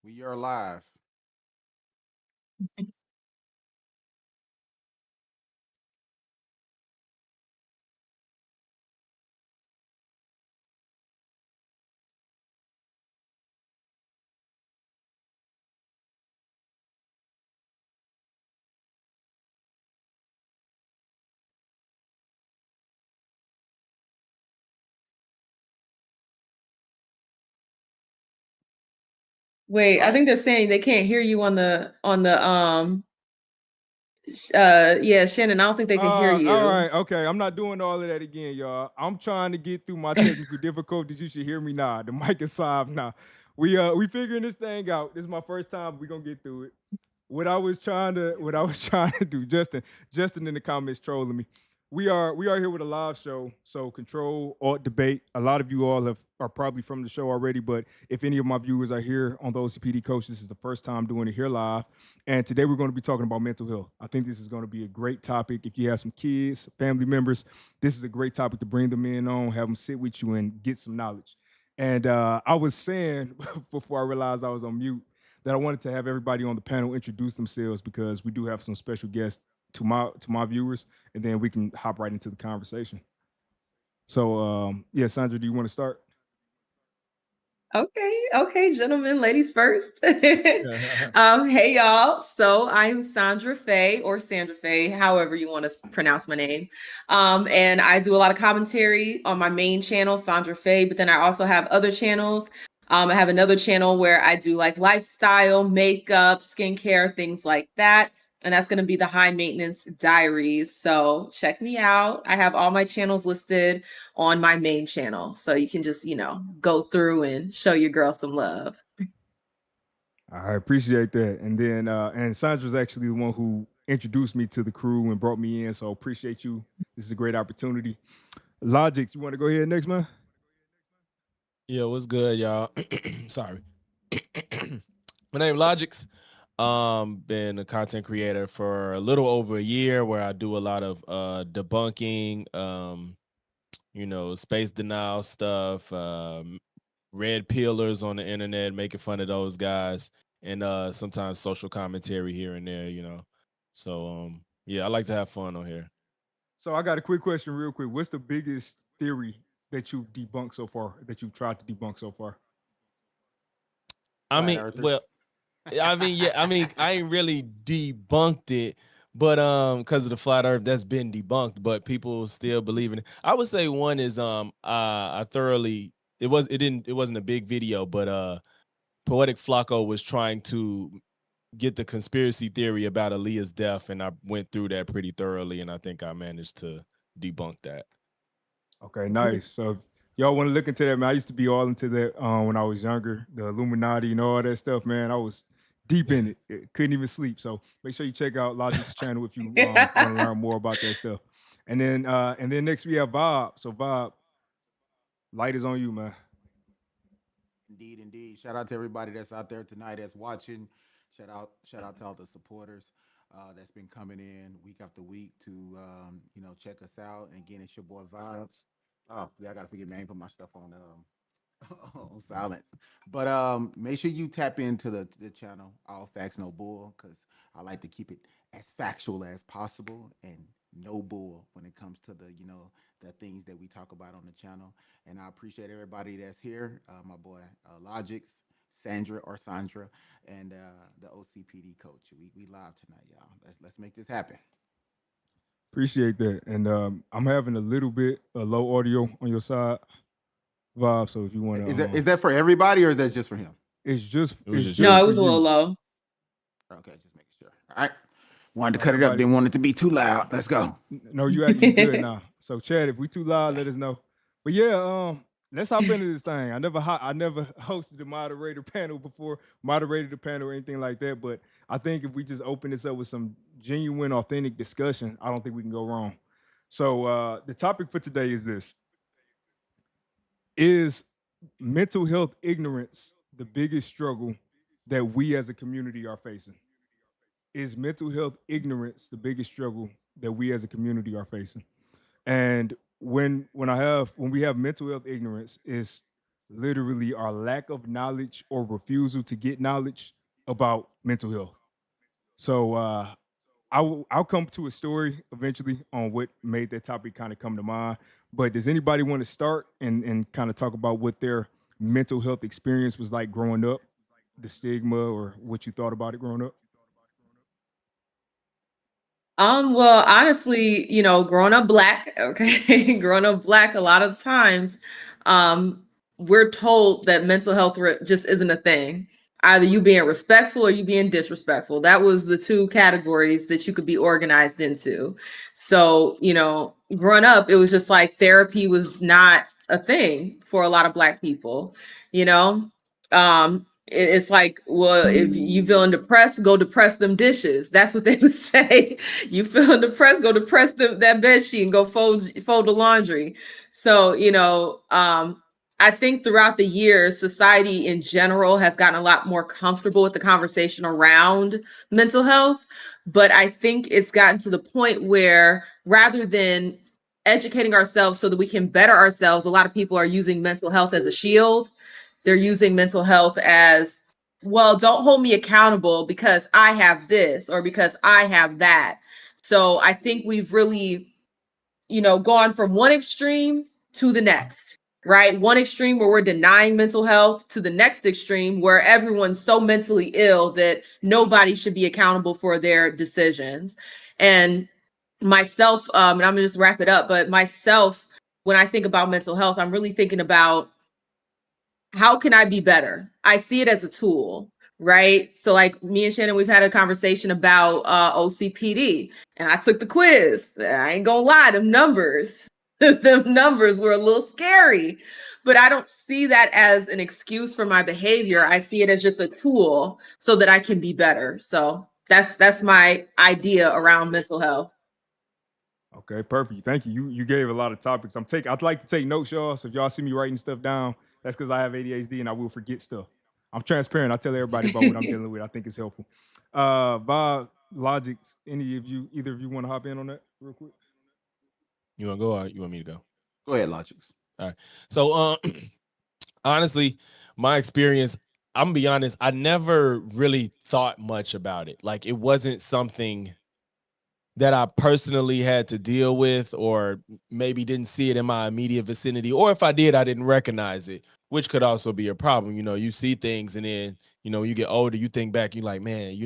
We are live. Wait, I think they're saying they can't hear you on the yeah, Shannon, I don't think they can hear you. All right, okay. I'm not doing all of that again, y'all. I'm trying to get through my technical difficulties. You should hear me now. The mic is live now. We figuring this thing out. This is my first time. We're gonna get through it. What I was trying to do, Justin in the comments trolling me. We are here with a live show, so control alt debate. A lot of you all are probably from the show already, but if any of my viewers are here on the OCPD coach, this is the first time doing it here live. And today we're going to be talking about mental health. I think this is going to be a great topic. If you have some kids, family members, this is a great topic to bring them in on, have them sit with you and get some knowledge. And I was saying before I realized I was on mute that I wanted to have everybody on the panel introduce themselves because we do have some special guests to my viewers, and then we can hop right into the conversation. So, yeah, Sandra, do you want to start? Okay, gentlemen, ladies first. Hey y'all. So I'm Sandra Faye or Sandra Faye, however you want to pronounce my name. And I do a lot of commentary on my main channel, Sandra Faye, but then I also have other channels. I have another channel where I do like lifestyle, makeup, skincare, things like that. And that's going to be the High Maintenance Diaries. So check me out. I have all my channels listed on my main channel. So you can just, go through and show your girl some love. I appreciate that. And then, and Sandra's actually the one who introduced me to the crew and brought me in. So appreciate you. This is a great opportunity. Logix, you want to go ahead next, man? Yeah, what's good, y'all? Sorry. My name Logix. Been a content creator for a little over a year where I do a lot of debunking, space denial stuff, red pillars on the internet, making fun of those guys, and sometimes social commentary here and there. So yeah, I like to have fun on here. So I got a quick question, real quick. What's the biggest theory that you've debunked so far, that you've tried to debunk so far? I Flat mean, well, earthers. yeah, I ain't really debunked it, but because of the flat earth, that's been debunked, but people still believe in it. I would say one is I thoroughly it wasn't a big video, but Poetic Flacco was trying to get the conspiracy theory about Aaliyah's death, and I went through that pretty thoroughly, and I think I managed to debunk that. Okay, nice. So if y'all want to look into that, man, I used to be all into that when I was younger, the Illuminati and all that stuff, man. I was deep in it. Couldn't even sleep. So make sure you check out Logic's channel if you want to learn more about that stuff. And then next we have Bob. So Bob, light is on you, man. Indeed, indeed. Shout out to everybody that's out there tonight that's watching. Shout out to all the supporters that's been coming in week after week to check us out. And again, it's your boy Vibes. Oh, yeah, I gotta forget me. I ain't put my stuff on on silence. But make sure you tap into the channel, All Facts No Bull, because I like to keep it as factual as possible and no bull when it comes to the things that we talk about on the channel. And I appreciate everybody that's here. My boy Logix, Sandra, and the OCPD coach. We live tonight, y'all. Let's make this happen. Appreciate that. And I'm having a little bit of low audio on your side, Bob. So if you want to, Is that for everybody or is that just for him? It was it's just just No, you. it for was a little you. low. Okay, just making sure. All right. Wanted to cut it up. Everybody, Didn't want it to be too loud. Let's go. no, you good now. So Chad, if we too loud, let us know. But yeah, let's hop into this thing. I never hosted a moderator panel before, moderated a panel or anything like that. But I think if we just open this up with some genuine, authentic discussion, I don't think we can go wrong. So the topic for today is this: Is mental health ignorance the biggest struggle that we as a community are facing? Is mental health ignorance the biggest struggle that we as a community are facing? And when we have mental health ignorance, is literally our lack of knowledge or refusal to get knowledge about mental health. So I'll come to a story eventually on what made that topic kind of come to mind. But does anybody want to start and kind of talk about what their mental health experience was like growing up, the stigma or what you thought about it growing up? Well, honestly, growing up black, okay, growing up black, a lot of times, um, we're told that mental health just isn't a thing. Either you being respectful or you being disrespectful. That was the two categories that you could be organized into. So, growing up, it was just like therapy was not a thing for a lot of black people, you know? It's like, well, if you feeling depressed, go depress them dishes. That's what they would say. You feeling depressed, go depress that bed sheet and go fold the laundry. So, I think throughout the years, society in general has gotten a lot more comfortable with the conversation around mental health. But I think it's gotten to the point where rather than educating ourselves so that we can better ourselves, a lot of people are using mental health as a shield. They're using mental health as, well, don't hold me accountable because I have this or because I have that. So I think we've really, gone from one extreme to the next, right? One extreme where we're denying mental health to the next extreme where everyone's so mentally ill that nobody should be accountable for their decisions. And myself, and I'm gonna just wrap it up, but myself, when I think about mental health, I'm really thinking about how can I be better? I see it as a tool, right? So like me and Shannon, we've had a conversation about OCPD and I took the quiz. I ain't gonna lie, them numbers were a little scary, but I don't see that as an excuse for my behavior. I see it as just a tool so that I can be better. So that's my idea around mental health. Okay, perfect. Thank you. You gave a lot of topics. I'd like to take notes, y'all. So if y'all see me writing stuff down, that's because I have ADHD and I will forget stuff. I'm transparent. I tell everybody about what I'm dealing with. I think it's helpful. Bob, Logix, either of you want to hop in on that real quick? You want to go or you want me to go? Go ahead, Logix. All right. So, honestly, my experience, I'm gonna be honest, I never really thought much about it. Like, it wasn't something that I personally had to deal with, or maybe didn't see it in my immediate vicinity, or if I did, I didn't recognize it, which could also be a problem. You see things, and then you get older, you think back, you're like, man,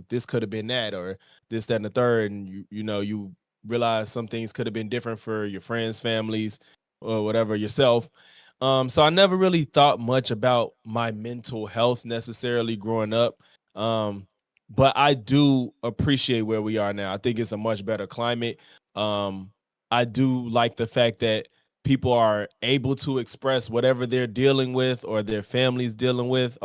this could have been that, or this, that, and the third, and you realize some things could have been different for your friends, families, or whatever, yourself. So I never really thought much about my mental health necessarily growing up. But I do appreciate where we are now. I think it's a much better climate. Um, I do like the fact that people are able to express whatever they're dealing with or their families dealing with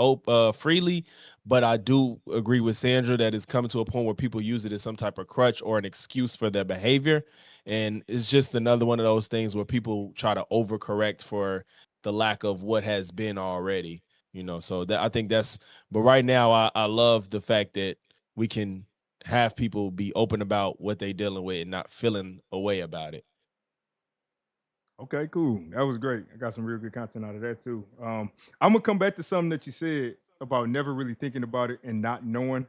freely. But I do agree with Sandra that it's coming to a point where people use it as some type of crutch or an excuse for their behavior. And it's just another one of those things where people try to overcorrect for the lack of what has been already. So that I think but right now I love the fact that we can have people be open about what they dealing with and not feeling a way about it. Okay, cool. That was great. I got some real good content out of that too. I'm gonna come back to something that you said about never really thinking about it and not knowing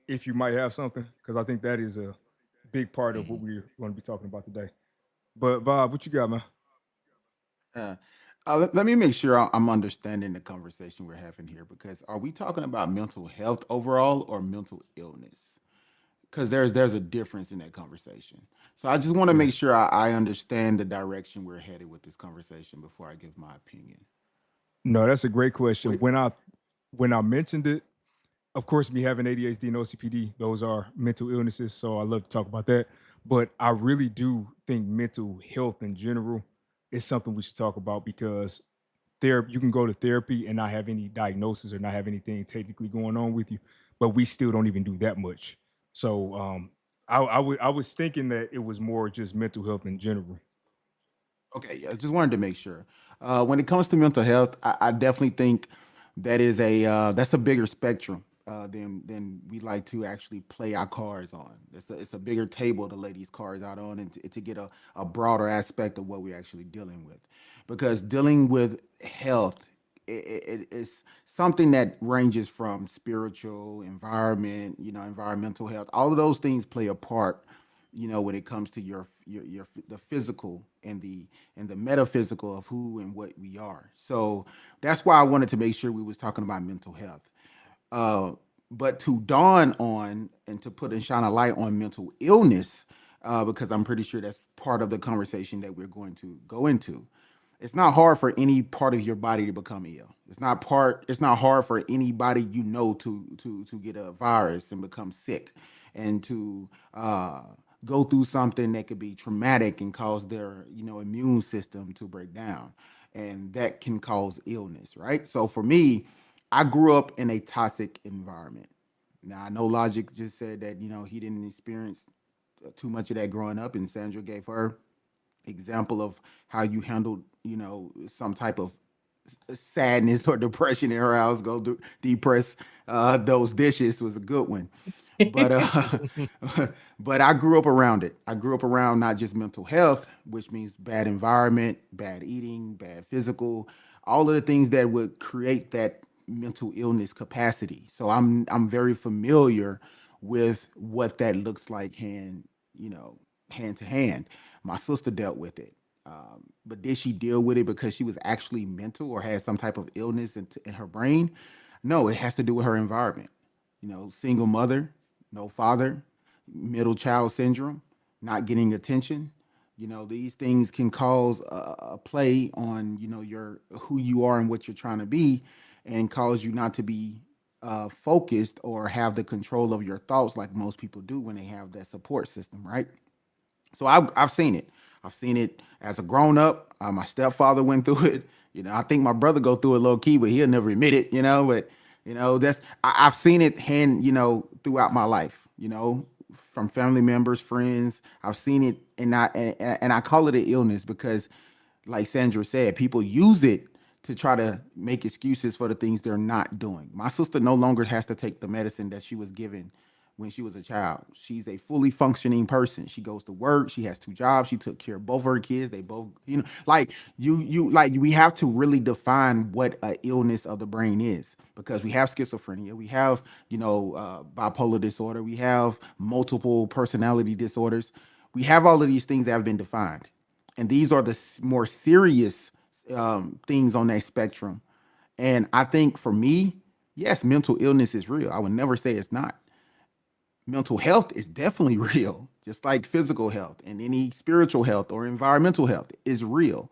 if you might have something, because I think that is a big part of what Mhm. we're going to be talking about today. But Bob, what you got, man? Uh, let me make sure I'm understanding the conversation we're having here because are we talking about mental health overall or mental illness? Because there's a difference in that conversation. So I just want to Yeah. make sure I understand the direction we're headed with this conversation before I give my opinion. No, that's a great question. Wait, When I mentioned it, of course, me having ADHD and OCPD, those are mental illnesses. So I love to talk about that. But I really do think mental health in general is something we should talk about because therapy, you can go to therapy and not have any diagnosis or not have anything technically going on with you, but we still don't even do that much. So I was thinking that it was more just mental health in general. okay, yeah, just wanted to make sure. When it comes to mental health, I definitely think that's a bigger spectrum than we like to actually play our cards on. It's a bigger table to lay these cards out on and to get a broader aspect of what we're actually dealing with. Because dealing with health it's something that ranges from spiritual, environment, environmental health. All of those things play a part, when it comes to your the physical and the metaphysical of who and what we are. So that's why I wanted to make sure we was talking about mental health. Uh, but to dawn on and to put and shine a light on mental illness, because I'm pretty sure that's part of the conversation that we're going to go into. It's not hard for any part of your body to become ill. It's not hard for anybody to get a virus and become sick and to go through something that could be traumatic and cause their immune system to break down, and that can cause illness, right? So for me, I grew up in a toxic environment. Now I know Logic just said that he didn't experience too much of that growing up, and Sandra gave her example of how you handled some type of sadness or depression in her house. Go depress those dishes was a good one. But but I grew up around it. I grew up around not just mental health, which means bad environment, bad eating, bad physical, all of the things that would create that mental illness capacity. So I'm very familiar with what that looks like hand to hand. My sister dealt with it. But did she deal with it because she was actually mental or had some type of illness in her brain? No, it has to do with her environment. Single mother, no father, middle child syndrome, not getting attention. These things can cause a play on, your who you are and what you're trying to be, and cause you not to be focused or have the control of your thoughts like most people do when they have that support system, right? So I've seen it. I've seen it as a grown up. My stepfather went through it. I think my brother go through it low key, but he'll never admit it. But that's I've seen it throughout my life. From family members, friends. I've seen it, and I call it an illness because, like Sandra said, people use it to try to make excuses for the things they're not doing. My sister no longer has to take the medicine that she was given when she was a child. She's a fully functioning person. She goes to work. She has two jobs. She took care of both her kids. They both, like we have to really define what an illness of the brain is, because we have schizophrenia, we have, bipolar disorder, we have multiple personality disorders. We have all of these things that have been defined, and these are the more serious things on that spectrum. And I think for me, yes, mental illness is real. I would never say it's not. Mental health is definitely real, just like physical health, and any spiritual health or environmental health is real.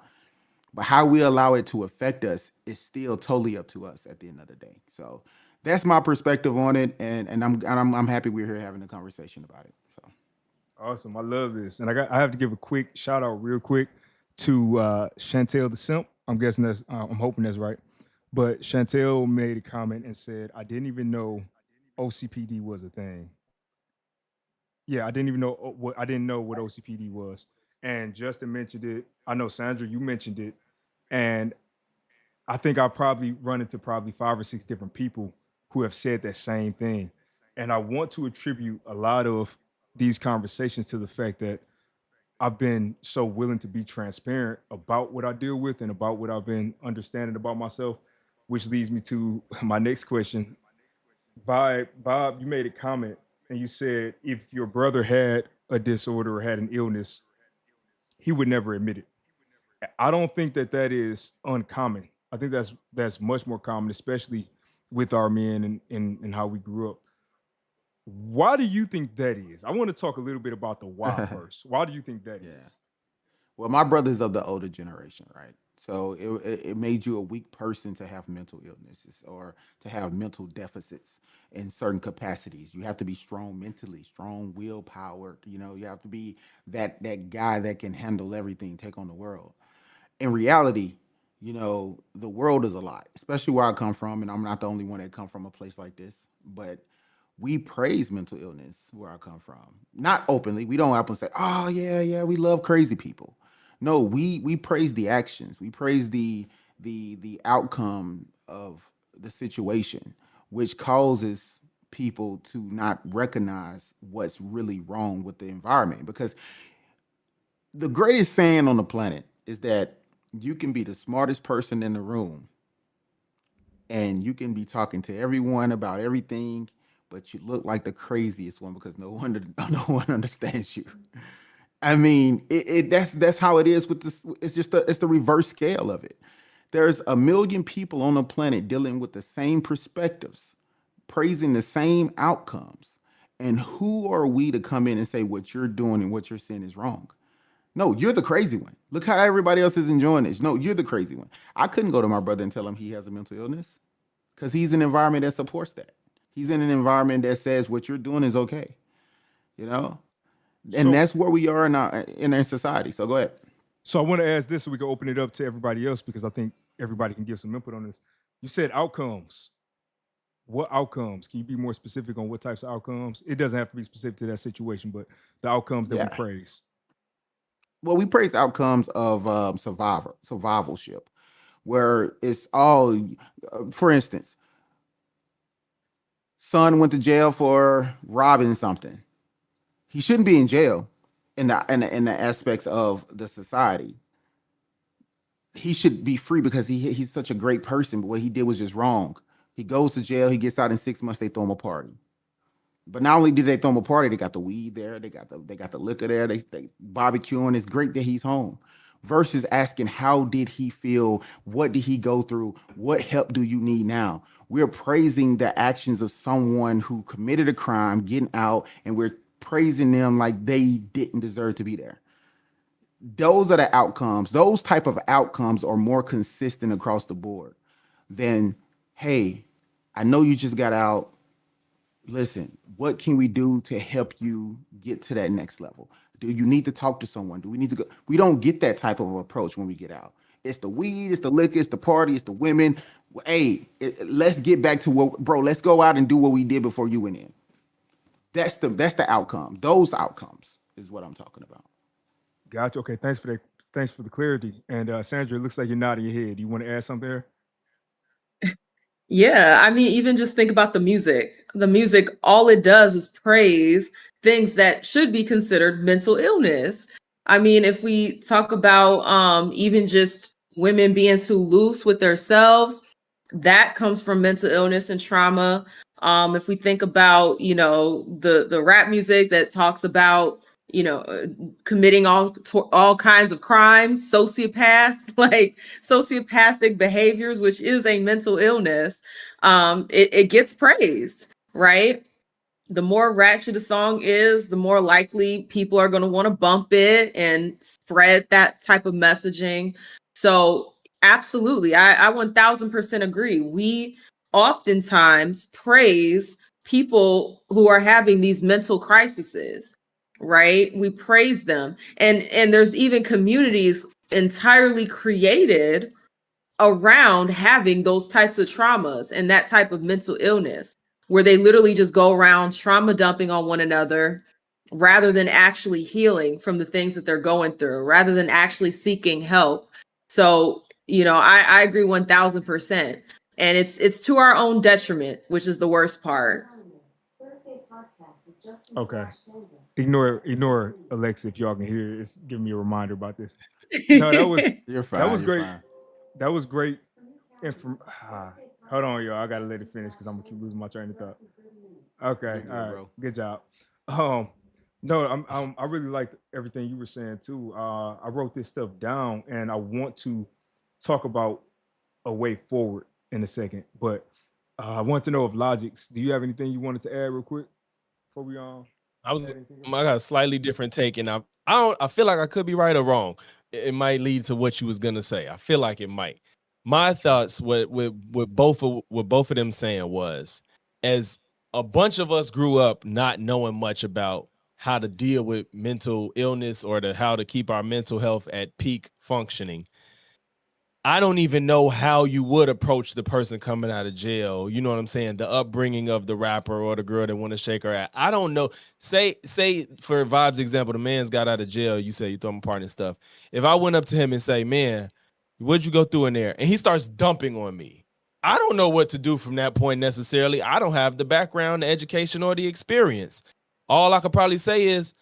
But how we allow it to affect us is still totally up to us at the end of the day. So that's my perspective on it, and I'm happy we're here having a conversation about it. So Awesome. I love this. And I have to give a quick shout out real quick to Chantel the Simp. I'm guessing I'm hoping that's right. But Chantel made a comment and said, I didn't even know OCPD was a thing. Yeah, I didn't know what OCPD was. And Justin mentioned it. I know Sandra, you mentioned it. And I think I probably run into probably 5 or 6 different people who have said that same thing. And I want to attribute a lot of these conversations to the fact that I've been so willing to be transparent about what I deal with and about what I've been understanding about myself, which leads me to my next question. Bob, you made a comment and you said if your brother had a disorder or had an illness, he would never admit it. I don't think that that is uncommon. I think that's much more common, especially with our men and how we grew up. Why do you think that is? I want to talk a little bit about the why first. Why do you think that yeah. is? Well, my brother's of the older generation, right? So it made you a weak person to have mental illnesses or to have mental deficits in certain capacities. You have to be strong mentally, strong willpower. You have to be that guy that can handle everything, take on the world. In reality, the world is a lot, especially where I come from, and I'm not the only one that come from a place like this. But we praise mental illness where I come from. Not openly. We don't up and say, "Oh yeah, yeah, we love crazy people." No, we praise the actions. We praise the outcome of the situation, which causes people to not recognize what's really wrong with the environment. Because the greatest saying on the planet is that you can be the smartest person in the room, and you can be talking to everyone about everything, but you look like the craziest one because no one no one understands you. I mean, that's how it is with this. It's just it's the reverse scale of it. There's a million people on the planet dealing with the same perspectives, praising the same outcomes. And who are we to come in and say what you're doing and what you're saying is wrong? No, you're the crazy one. Look how everybody else is enjoying this. No, you're the crazy one. I couldn't go to my brother and tell him he has a mental illness because he's in an environment that supports that. He's in an environment that says what you're doing is okay, you know? And So that's where we are in our society. So go ahead. so I want to ask this so we can open it up to everybody else because I think everybody can give some input on this. You said outcomes. What outcomes? Can you be more specific on what types of outcomes? It doesn't have to be specific to that situation, but the outcomes that we Yeah. praise. Well, we praise outcomes of survivalship, where it's all, for instance, son went to jail for robbing something. He shouldn't be in jail in the aspects of the society. He should be free because he's such a great person, but what he did was just wrong. He goes to jail, he gets out in 6 months, they throw him a party. But not only did they throw him a party, they got the weed there, they got the liquor there, they barbecuing. It's great that he's home. Versus asking how did he feel, what did he go through, what help do you need now? We're praising the actions of someone who committed a crime, getting out, and we're praising them like they didn't deserve to be there. Those are the outcomes. Those type of outcomes are more consistent across the board than, hey, I know you just got out. Listen, what can we do to help you get to that next level? Do you need to talk to someone? Do we need to go? We don't get that type of approach when we get out. It's the weed, it's the liquor, it's the party, it's the women. Hey, let's get back to what, bro. Let's go out and do what we did before you went in. That's the outcome. Those outcomes is what I'm talking about. Gotcha. Okay, thanks for that. Thanks for the clarity. And Sandra, it looks like you're nodding your head. You want to add something there? Yeah, I mean, even just think about the music. The music, all it does is praise things that should be considered mental illness. I mean, if we talk about even just women being too loose with themselves, that comes from mental illness and trauma. If we think about, the rap music that talks about, committing all kinds of crimes, like sociopathic behaviors, which is a mental illness, it gets praised, right? The more ratchet a song is, the more likely people are going to want to bump it and spread that type of messaging. So absolutely, I 1000% agree. We oftentimes praise people who are having these mental crises, right? We praise them. And there's even communities entirely created around having those types of traumas and that type of mental illness, where they literally just go around trauma dumping on one another rather than actually healing from the things that they're going through, rather than actually seeking help. So, I agree 1000%. And it's to our own detriment, which is the worst part. Okay. Ignore Alexa if y'all can hear it. It's giving me a reminder about this. No, that was You're that fine. was You're great. fine. That was great. Hold on, y'all. I gotta let it finish because I'm gonna keep losing my train of thought. Okay, You're all good, right, bro. good job. Um, no, I really liked everything you were saying too. I wrote this stuff down, and I want to talk about a way forward in a second. But I want to know if Logix, do you have anything you wanted to add real quick before we I was add anything else? I got a slightly different take, and I feel like I could be right or wrong. It might lead to what you was gonna say. I feel like it might. My thoughts with both of them saying was, as a bunch of us grew up not knowing much about how to deal with mental illness or how to keep our mental health at peak functioning. I don't even know how you would approach the person coming out of jail. You know what I'm saying? The upbringing of the rapper or the girl that want to shake her ass. I don't know. Say for Vibes example, the man's got out of jail. You say you throw him a party and stuff. If I went up to him and say, "Man, what'd you go through in there?" and he starts dumping on me, I don't know what to do from that point necessarily. I don't have the background, the education, or the experience. All I could probably say is,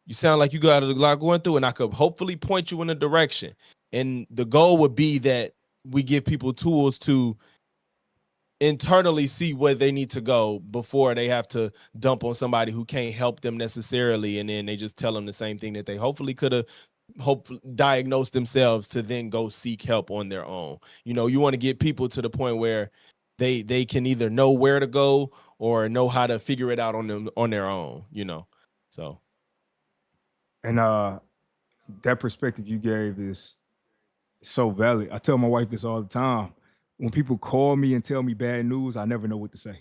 "You sound like you got a lot going through," and I could hopefully point you in a direction. And the goal would be that we give people tools to internally see where they need to go before they have to dump on somebody who can't help them necessarily, and then they just tell them the same thing that they hopefully could have diagnosed themselves to then go seek help on their own. You know, you want to get people to the point where they can either know where to go or know how to figure it out on their own, you know. So, And that perspective you gave is so valid. I tell my wife this all the time. When people call me and tell me bad news, I never know what to say.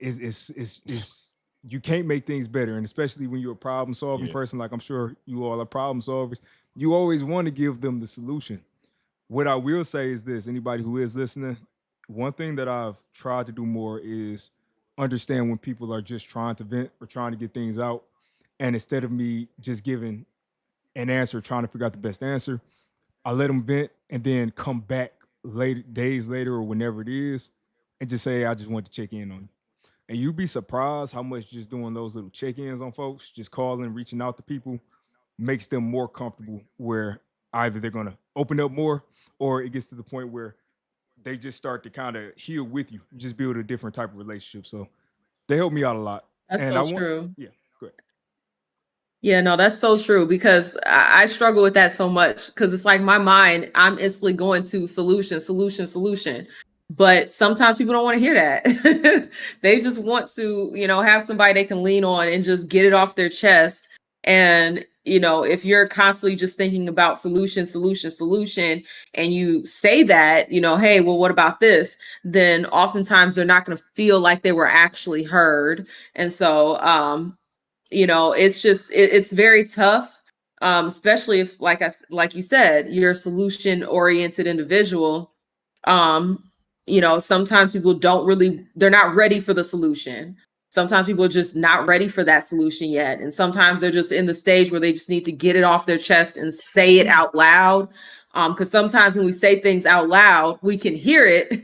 It's you can't make things better, and especially when you're a problem solving yeah. person, like I'm sure you all are problem solvers. You always want to give them the solution. What I will say is this: anybody who is listening, one thing that I've tried to do more is understand when people are just trying to vent or trying to get things out, and instead of me just giving an answer, trying to figure out the best answer, I let them vent and then come back later, days later or whenever it is, and just say, "Hey, I just want to check in on you." And you'd be surprised how much just doing those little check-ins on folks, just calling, reaching out to people, makes them more comfortable where either they're gonna open up more or it gets to the point where they just start to kind of heal with you, just build a different type of relationship. So they help me out a lot. That's And so I want, true. yeah, go ahead. Yeah, no, that's so true because I struggle with that so much because it's like my mind, I'm instantly going to solution, solution, solution. But sometimes people don't want to hear that. They just want to, you know, have somebody they can lean on and just get it off their chest. And, you know, if you're constantly just thinking about solution, solution, solution, and you say that, you know, hey, well, what about this? Then oftentimes they're not going to feel like they were actually heard. And so, you know, it's just it's very tough, especially if like you said, you're a solution oriented individual. um you know, sometimes people they're not ready for the solution. Sometimes people are just not ready for that solution yet, and sometimes they're just in the stage where they just need to get it off their chest and say it out loud. Because sometimes when we say things out loud, we can hear it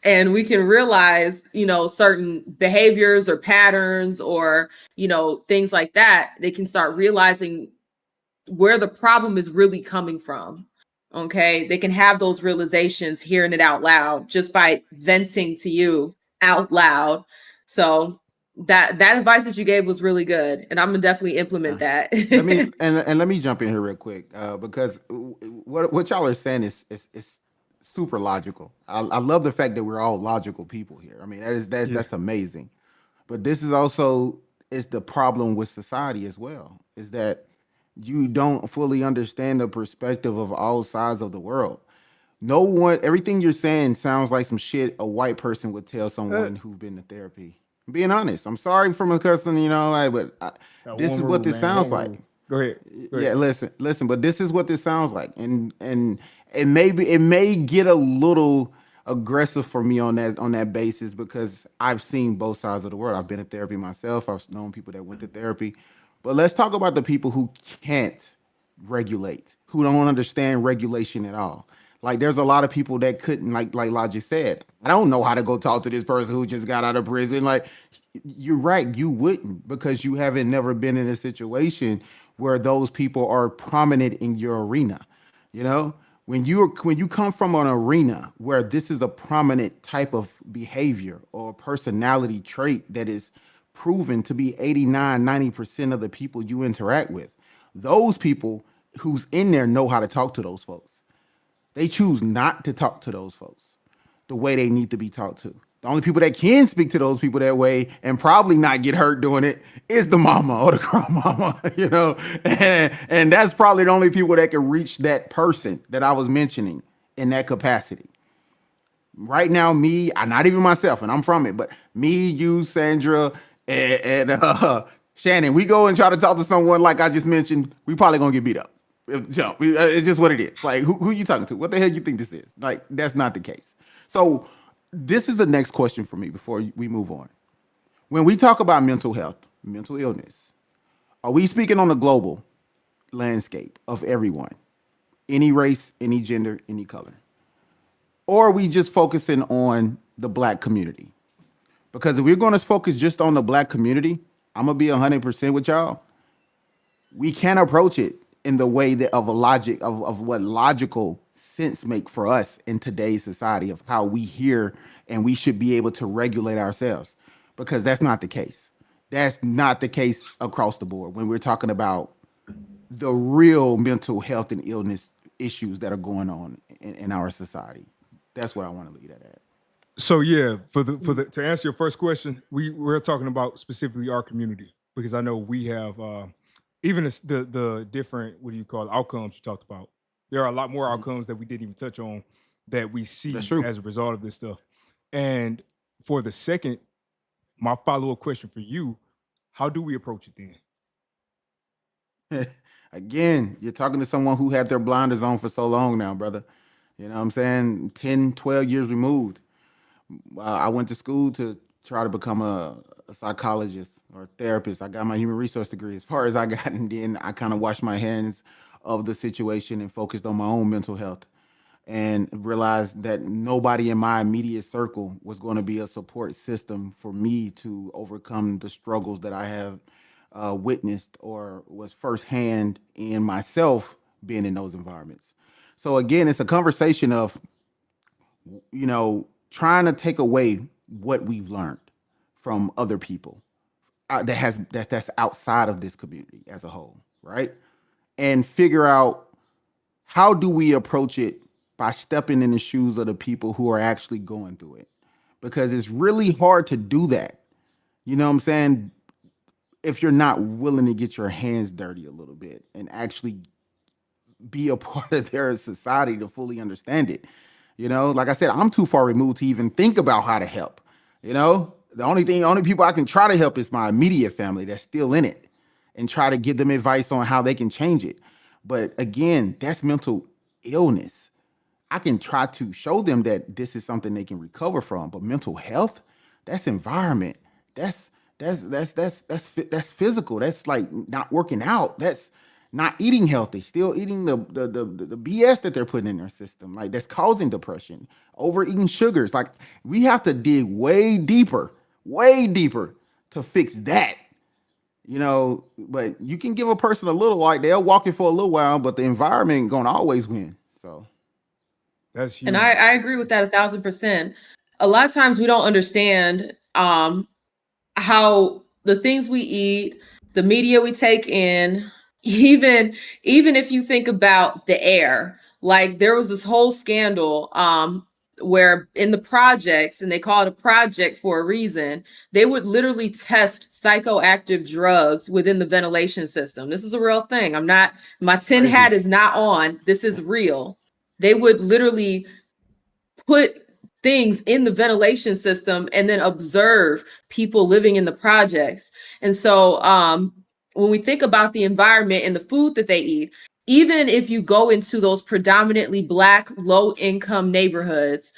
and we can realize, you know, certain behaviors or patterns or, you know, things like that. They can start realizing where the problem is really coming from. Okay. They can have those realizations hearing it out loud just by venting to you out loud. So that advice that you gave was really good. And I'm gonna definitely implement that. Let me and let me jump in here real quick because what y'all are saying is super logical. I love the fact that we're all logical people here. I mean that's amazing. But this is also is the problem with society as well. Is that you don't fully understand the perspective of all sides of the world. No one, everything you're saying sounds like some shit a white person would tell someone who's been to therapy. I'm being honest. I'm sorry for my cousin, you know, this is what this sounds like. Go ahead. Yeah, listen, but this is what this sounds like, and it may get a little aggressive for me on that basis because I've seen both sides of the world. I've been to therapy myself. I've known people that went to therapy, but let's talk about the people who can't regulate, who don't understand regulation at all. Like there's a lot of people that couldn't, like Logix said, I don't know how to go talk to this person who just got out of prison. Like you're right, you wouldn't because you haven't never been in a situation where those people are prominent in your arena. You know, when you come from an arena where this is a prominent type of behavior or personality trait that is proven to be 89-90% of the people you interact with, those people who's in there know how to talk to those folks. They choose not to talk to those folks the way they need to be talked to. The only people that can speak to those people that way and probably not get hurt doing it is the mama or the grandmama, you know? And that's probably the only people that can reach that person that I was mentioning in that capacity. Right now, me, I'm not even myself, and I'm from it, but me, you, Sandra, and Shannon, we go and try to talk to someone like I just mentioned, we probably gonna get beat up. It's just what it is. Like, who you talking to? What the hell you think this is? Like, that's not the case. So this is the next question for me before we move on. When we talk about mental health, mental illness, are we speaking on a global landscape of everyone, any race, any gender, any color? Or are we just focusing on the Black community? Because if we're going to focus just on the Black community, I'm going to be 100% with y'all. We can't approach it in the way that of a logic of what logical sense make for us in today's society of how we hear and we should be able to regulate ourselves, because that's not the case. That's not the case across the board when we're talking about the real mental health and illness issues that are going on in our society. That's what I want to leave that at. So yeah, for the to answer your first question, we're talking about specifically our community, because I know we have even the different, what do you call it, outcomes you talked about. There are a lot more Mhm. outcomes that we didn't even touch on that we That's see true. as a result of this stuff. And for the second, my follow-up question for you, how do we approach it then? Again, you're talking to someone who had their blinders on for so long now, brother. You know what I'm saying? 10, 12 years removed. I went to school to try to become a psychologist or a therapist. I got my human resource degree as far as I got, and then I kind of washed my hands of the situation and focused on my own mental health, and realized that nobody in my immediate circle was going to be a support system for me to overcome the struggles that I have witnessed or was firsthand in myself being in those environments. So again, it's a conversation of, trying to take away what we've learned from other people that's outside of this community as a whole, right? And figure out how do we approach it by stepping in the shoes of the people who are actually going through it, because it's really hard to do that. You know what I'm saying? If you're not willing to get your hands dirty a little bit and actually be a part of their society to fully understand it. Like I said, I'm too far removed to even think about how to help. The only people I can try to help is my immediate family that's still in it, and try to give them advice on how they can change it. But again, that's mental illness. I can try to show them that this is something they can recover from, but mental health, that's environment. That's physical. That's like not working out. That's not eating healthy, still eating the BS that they're putting in their system. Like, that's causing depression, overeating sugars. Like, we have to dig way deeper to fix that. But you can give a person a little light, they'll walk it for a little while, but the environment ain't gonna always win. So That's huge. And I agree with that 1,000%. A lot of times we don't understand how the things we eat, the media we take in, even if you think about the air, like there was this whole scandal where in the projects, and they call it a project for a reason, they would literally test psychoactive drugs within the ventilation system. This is a real thing. My tin crazy. hat is not on. This is real. They would literally put things in the ventilation system and then observe people living in the projects. And so when we think about the environment and the food that they eat, even if you go into those predominantly Black, low income neighborhoods,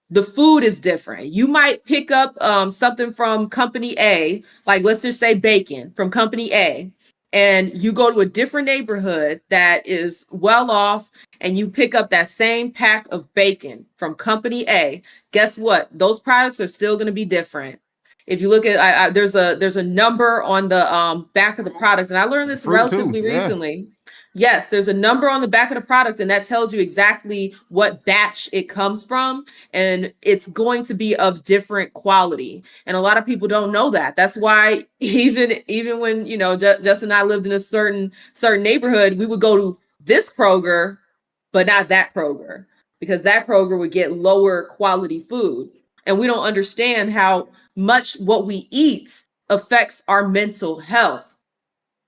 the food is different. You might pick up something from company A, like let's just say bacon from company A, and you go to a different neighborhood that is well off and you pick up that same pack of bacon from company A. Guess what? Those products are still going to be different. If you look at, there's a number on the back of the product, and I learned this Fruit too, relatively yeah. recently. Yes, there's a number on the back of the product, and that tells you exactly what batch it comes from, and it's going to be of different quality. And a lot of people don't know that. That's why even when Justin and I lived in a certain neighborhood, we would go to this Kroger, but not that Kroger, because that Kroger would get lower quality food. And we don't understand how much what we eat affects our mental health.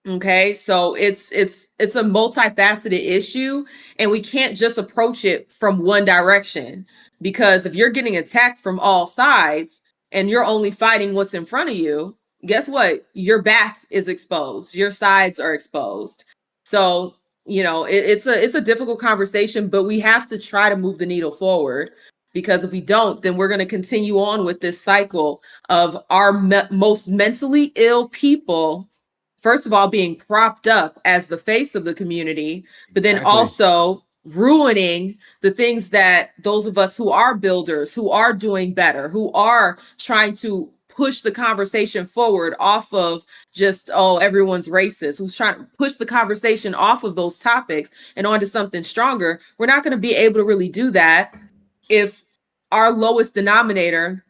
Okay, so it's a multifaceted issue, and we can't just approach it from one direction, because if you're getting attacked from all sides and you're only fighting what's in front of you, guess what? Your back is exposed, your sides are exposed. So it's a difficult conversation, but we have to try to move the needle forward, because if we don't, then we're going to continue on with this cycle of our most mentally ill people, first of all, being propped up as the face of the community, but then Exactly. also ruining the things that those of us who are builders, who are doing better, who are trying to push the conversation forward off of just, oh, everyone's racist, who's trying to push the conversation off of those topics and onto something stronger, we're not going to be able to really do that if our lowest denominator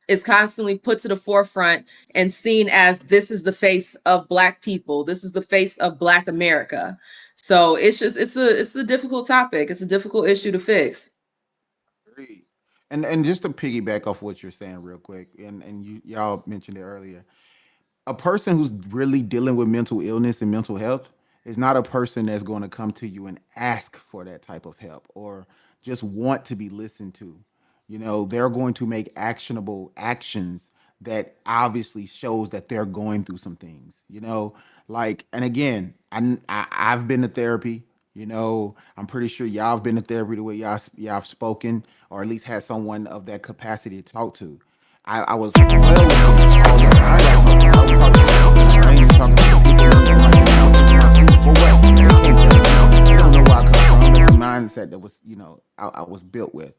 is constantly put to the forefront and seen as this is the face of Black people, this is the face of Black America. So it's a difficult topic. It's a difficult issue to fix. Agreed. And just to piggyback off what you're saying real quick, and y'all mentioned it earlier, a person who's really dealing with mental illness and mental health is not a person that's going to come to you and ask for that type of help or just want to be listened to. You know, they're going to make actionable actions that obviously shows that they're going through some things. You know, like, and again, I've been to therapy. You know, I'm pretty sure y'all have been to therapy the way y'all have spoken, or at least had someone of that capacity to talk to. I was well with this. I was talking to I ain't talking to people in my school for what? They can't tell me. They don't know where I come from. That's the mindset that was, you know, I was built with.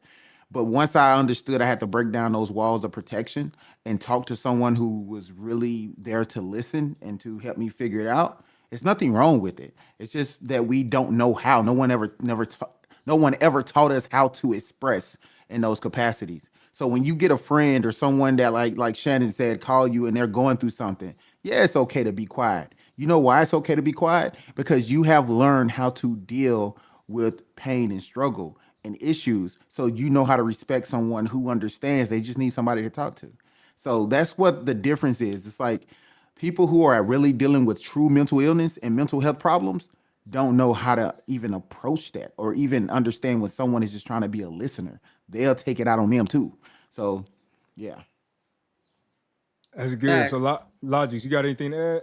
But once I understood I had to break down those walls of protection and talk to someone who was really there to listen and to help me figure it out, it's nothing wrong with it. It's just that we don't know how. No one ever taught us how to express in those capacities. So when you get a friend or someone that like Shannon said call you and they're going through something, yeah, it's okay to be quiet. You know why it's okay to be quiet? Because you have learned how to deal with pain and struggle and issues. So you know how to respect someone who understands. They just need somebody to talk to. So that's what the difference is. It's like people who are really dealing with true mental illness and mental health problems don't know how to even approach that or even understand when someone is just trying to be a listener. They'll take it out on them too. So, yeah. That's good. So, Facts. Logix, you got anything to add?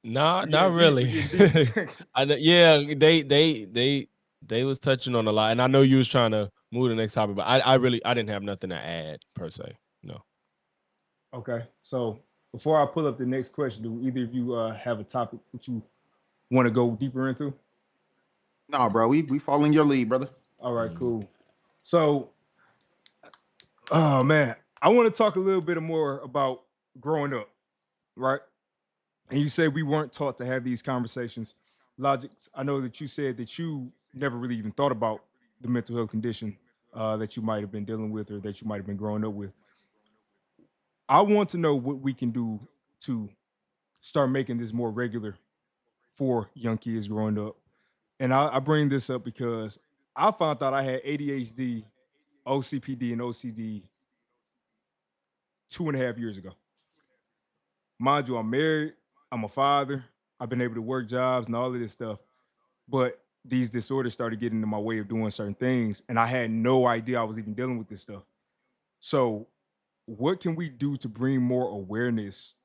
Nah, We not getting deep. We really. getting deep. Yeah, they was touching on a lot, and I know you was trying to move to the next topic, but I didn't have nothing to add per se. No. Okay. So before I pull up the next question, do either of you have a topic that you want to go deeper into? No, bro, we following your lead, brother. All right, Mm. cool. So, oh man, I want to talk a little bit more about growing up, right? And you said we weren't taught to have these conversations. Logix, I know that you said that you never really even thought about the mental health condition that you might have been dealing with or that you might have been growing up with. I want to know what we can do to start making this more regular for young kids growing up. And I bring this up because I found out I had ADHD, OCPD, and OCD 2.5 years ago. Mind you, I'm married, I'm a father, I've been able to work jobs and all of this stuff. But these disorders started getting in my way of doing certain things. And I had no idea I was even dealing with this stuff. So, what can we do to bring more awareness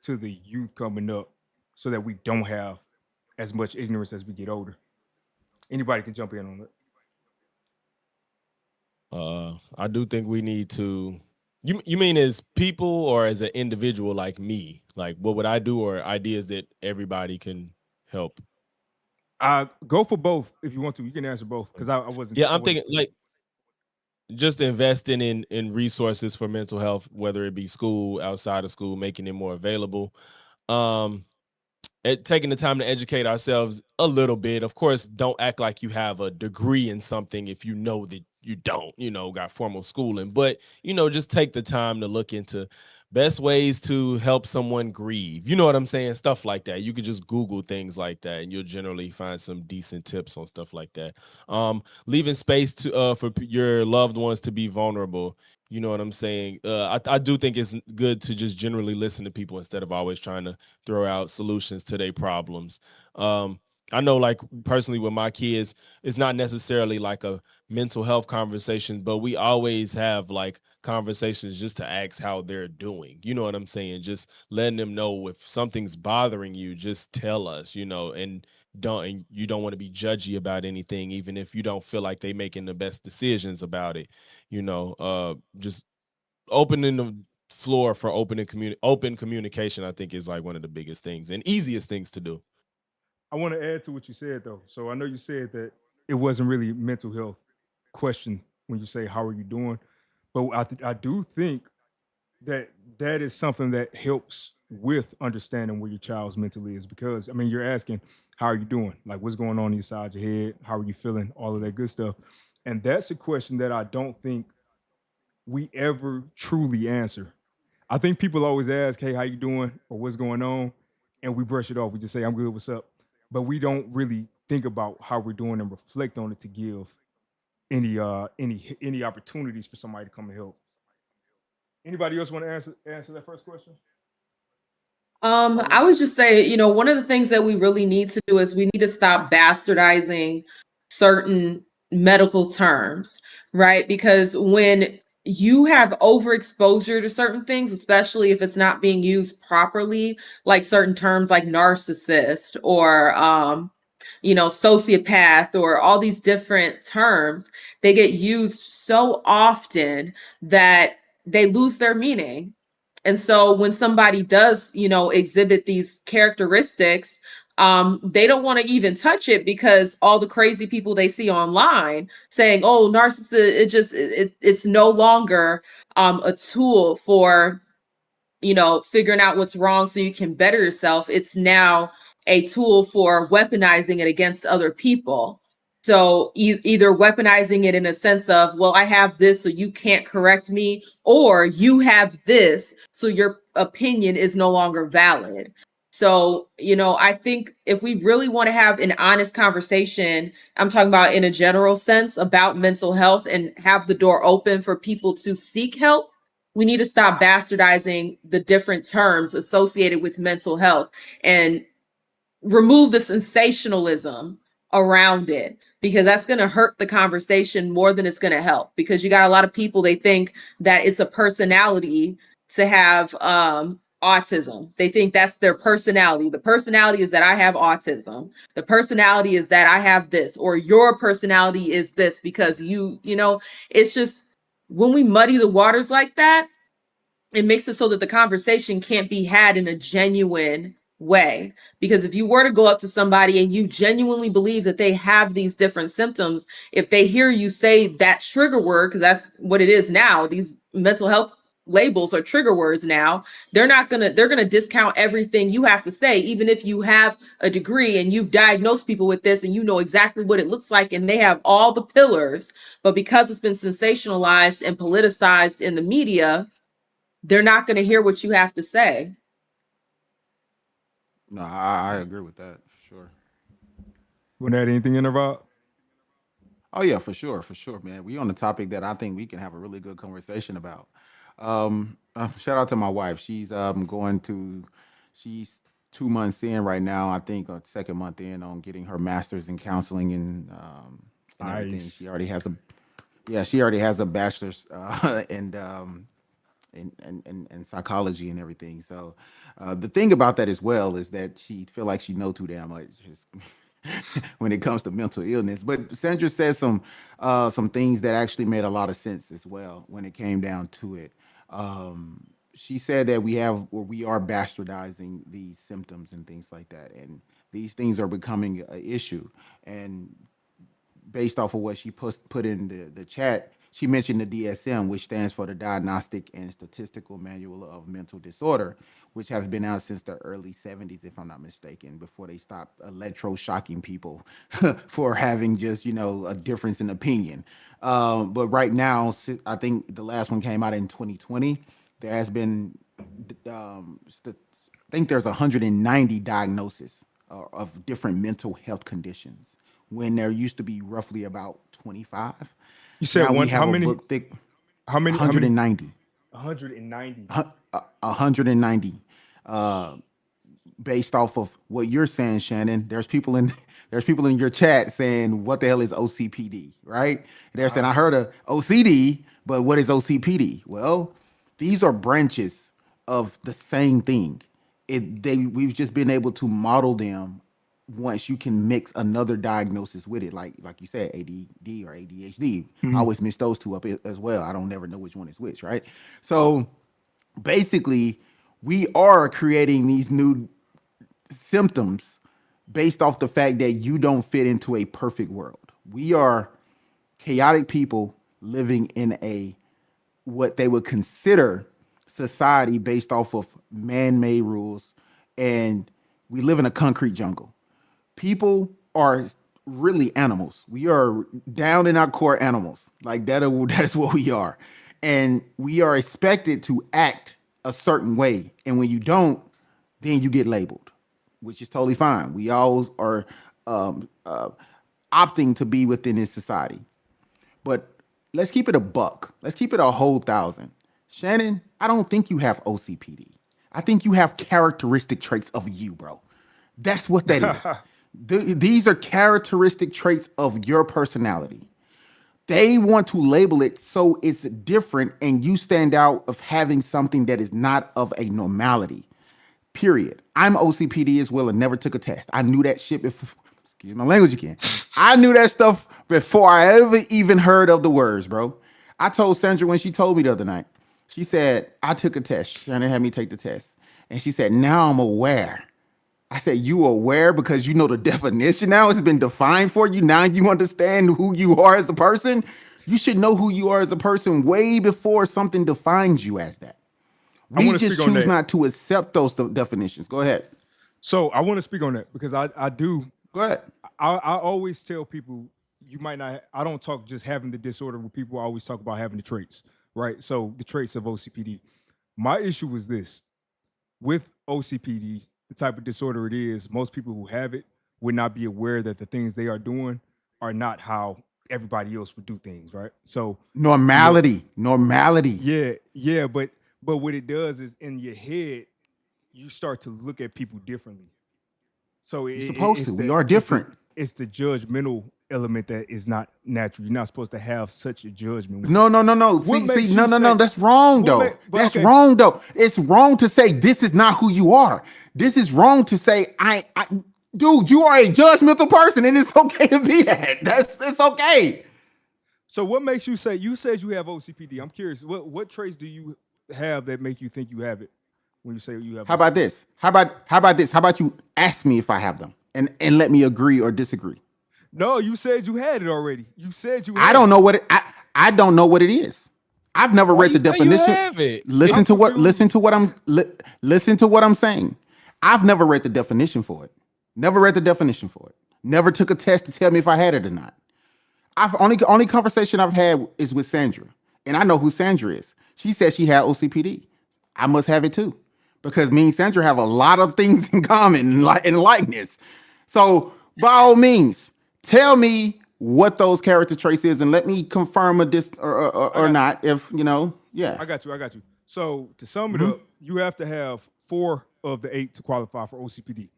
to the youth coming up so that we don't have as much ignorance as we get older? Anybody can jump in on it. I do think we need to. You mean as people or as an individual like me? Like, what would I do, or ideas that everybody can help? Go for both if you want to. You can answer both because I wasn't Yeah, I I'm wasn't thinking specific. like just investing in resources for mental health, whether it be school, outside of school, making it more available. Um, taking the time to educate ourselves a little bit. Of course, don't act like you have a degree in something if you know that you don't, got formal schooling. But, just take the time to look into best ways to help someone grieve. You know what I'm saying? Stuff like that. You could just Google things like that and you'll generally find some decent tips on stuff like that. Leaving space to for your loved ones to be vulnerable. You know what I'm saying? I do think it's good to just generally listen to people instead of always trying to throw out solutions to their problems. I know, like personally with my kids, it's not necessarily like a mental health conversation, but we always have like conversations just to ask how they're doing. You know what I'm saying? Just letting them know if something's bothering you, just tell us, and you don't want to be judgy about anything, even if you don't feel like they making the best decisions about it. Just opening the floor for open communication, I think is like one of the biggest things and easiest things to do. I want to add to what you said though. So I know you said that it wasn't really a mental health question when you say how are you doing, but I do think that is something that helps with understanding where your child's mentally is, because I mean you're asking how are you doing, like what's going on inside your head, how are you feeling, all of that good stuff. And that's a question that I don't think we ever truly answer. I think people always ask, hey, how you doing, or what's going on, and we brush it off. We just say I'm good, what's up, but we don't really think about how we're doing and reflect on it to give any opportunities for somebody to come and help. Anybody else want to answer that first question? I would just say, one of the things that we really need to do is we need to stop bastardizing certain medical terms, right? Because when you have overexposure to certain things, especially if it's not being used properly, like certain terms like narcissist or sociopath or all these different terms, they get used so often that they lose their meaning. And so when somebody does, exhibit these characteristics, they don't want to even touch it because all the crazy people they see online saying, "Oh, narcissist," it's no longer a tool for figuring out what's wrong so you can better yourself. It's now a tool for weaponizing it against other people. So either weaponizing it in a sense of, well, I have this, so you can't correct me, or you have this, so your opinion is no longer valid. So, I think if we really want to have an honest conversation, I'm talking about in a general sense about mental health and have the door open for people to seek help, we need to stop bastardizing the different terms associated with mental health and remove the sensationalism around it, because that's going to hurt the conversation more than it's going to help. Because you got a lot of people, they think that it's a personality to have autism. They think that's their personality. The personality is that I have autism. The personality is that I have this, or your personality is this because it's just, when we muddy the waters like that, it makes it so that the conversation can't be had in a genuine way. Because if you were to go up to somebody and you genuinely believe that they have these different symptoms, if they hear you say that trigger word, because that's what it is now, these mental health labels are trigger words now, they're gonna discount everything you have to say, even if you have a degree and you've diagnosed people with this and you know exactly what it looks like and they have all the pillars. But because it's been sensationalized and politicized in the media, they're not going to hear what you have to say. No, I agree with that for sure. Want to add anything in about? Oh yeah, for sure, man. We on the topic that I think we can have a really good conversation about. Shout out to my wife. She's 2 months in right now. I think a second month in on getting her master's in counseling and everything. Nice. She already has a bachelor's in psychology and everything. So the thing about that as well is that she feel like she know too damn much just when it comes to mental illness. But Sandra said some things that actually made a lot of sense as well when it came down to it. She said that we are bastardizing these symptoms and things like that, and these things are becoming an issue. And based off of what she put in the chat, she mentioned the DSM, which stands for the Diagnostic and Statistical Manual of Mental Disorder, which has been out since the early 70s, if I'm not mistaken, before they stopped electroshocking people for having just, a difference in opinion. But right now, I think the last one came out in 2020. There has been, I think there's 190 diagnoses of different mental health conditions when there used to be roughly about 25. You said Now we one. have a book thick How many? 190. 190. 190. Based off of what you're saying, Shannon, there's people in your chat saying, what the hell is OCPD, right? They're saying, I heard of OCD, but what is OCPD? Well, these are branches of the same thing. We've just been able to model them once you can mix another diagnosis with it, like you said, ADD or ADHD. I always mix those two up as well. I don't never know which one is which, right? So basically, we are creating these new symptoms based off the fact that you don't fit into a perfect world. We are chaotic people living in a what they would consider society based off of man-made rules, and we live in a concrete jungle. People are really animals. We are down in our core animals. Like that. That's what we are, and we are expected to act a certain way. And when you don't, then you get labeled, which is totally fine. We all are um, uh, opting to be within this society. But let's keep it a buck. Let's keep it a whole thousand. Shannon, I don't think you have OCPD. I think you have characteristic traits of you, bro. That's what that is. These are characteristic traits of your personality. They want to label it so it's different and you stand out of having something that is not of a normality. Period. I'm OCPD as well and never took a test. I knew that shit before. Excuse my language again. I knew that stuff before I ever even heard of the words, bro. I told Sandra when she told me the other night, she said, I took a test. Shannon had me take the test. And she said, now I'm aware. I said, you aware because you know the definition now? It's been defined for you. Now you understand who you are as a person. You should know who you are as a person way before something defines you as that. We just choose not to accept those definitions. Go ahead. So I want to speak on that because I do. Go ahead. I always tell people you might not. I don't talk just having the disorder with people. I always talk about having the traits, right? So the traits of OCPD. My issue was this with OCPD, the type of disorder it is. Most people who have it would not be aware that the things they are doing are not how everybody else would do things, right? So normality. Yeah, but what it does is in your head, you start to look at people differently. So you're supposed to. We are different. It's the judgmental element that is not natural. You're not supposed to have such a judgment. No. See, no. That's wrong, though. That's wrong, though. It's wrong to say this is not who you are. This is wrong to say dude, you are a judgmental person, and it's okay to be that. It's okay. So what makes you say you said you have OCPD? I'm curious. What traits do you have that make you think you have it? When you say you have, how about this? How about this? How about you ask me if I have them and let me agree or disagree? No, you said you had it already. You said you. I don't know what it. I don't know what it is. I've never read the definition. Listen to what I'm saying. I've never read the definition for it. Never read the definition for it. Never took a test to tell me if I had it or not. Only conversation I've had is with Sandra, and I know who Sandra is. She said she had OCPD. I must have it too, because me and Sandra have a lot of things in common in likeness. So by all means, tell me what those character traits is, and let me confirm or not. If you know, yeah. I got you. So to sum it up, you have to have 4 of the 8 to qualify for OCPD.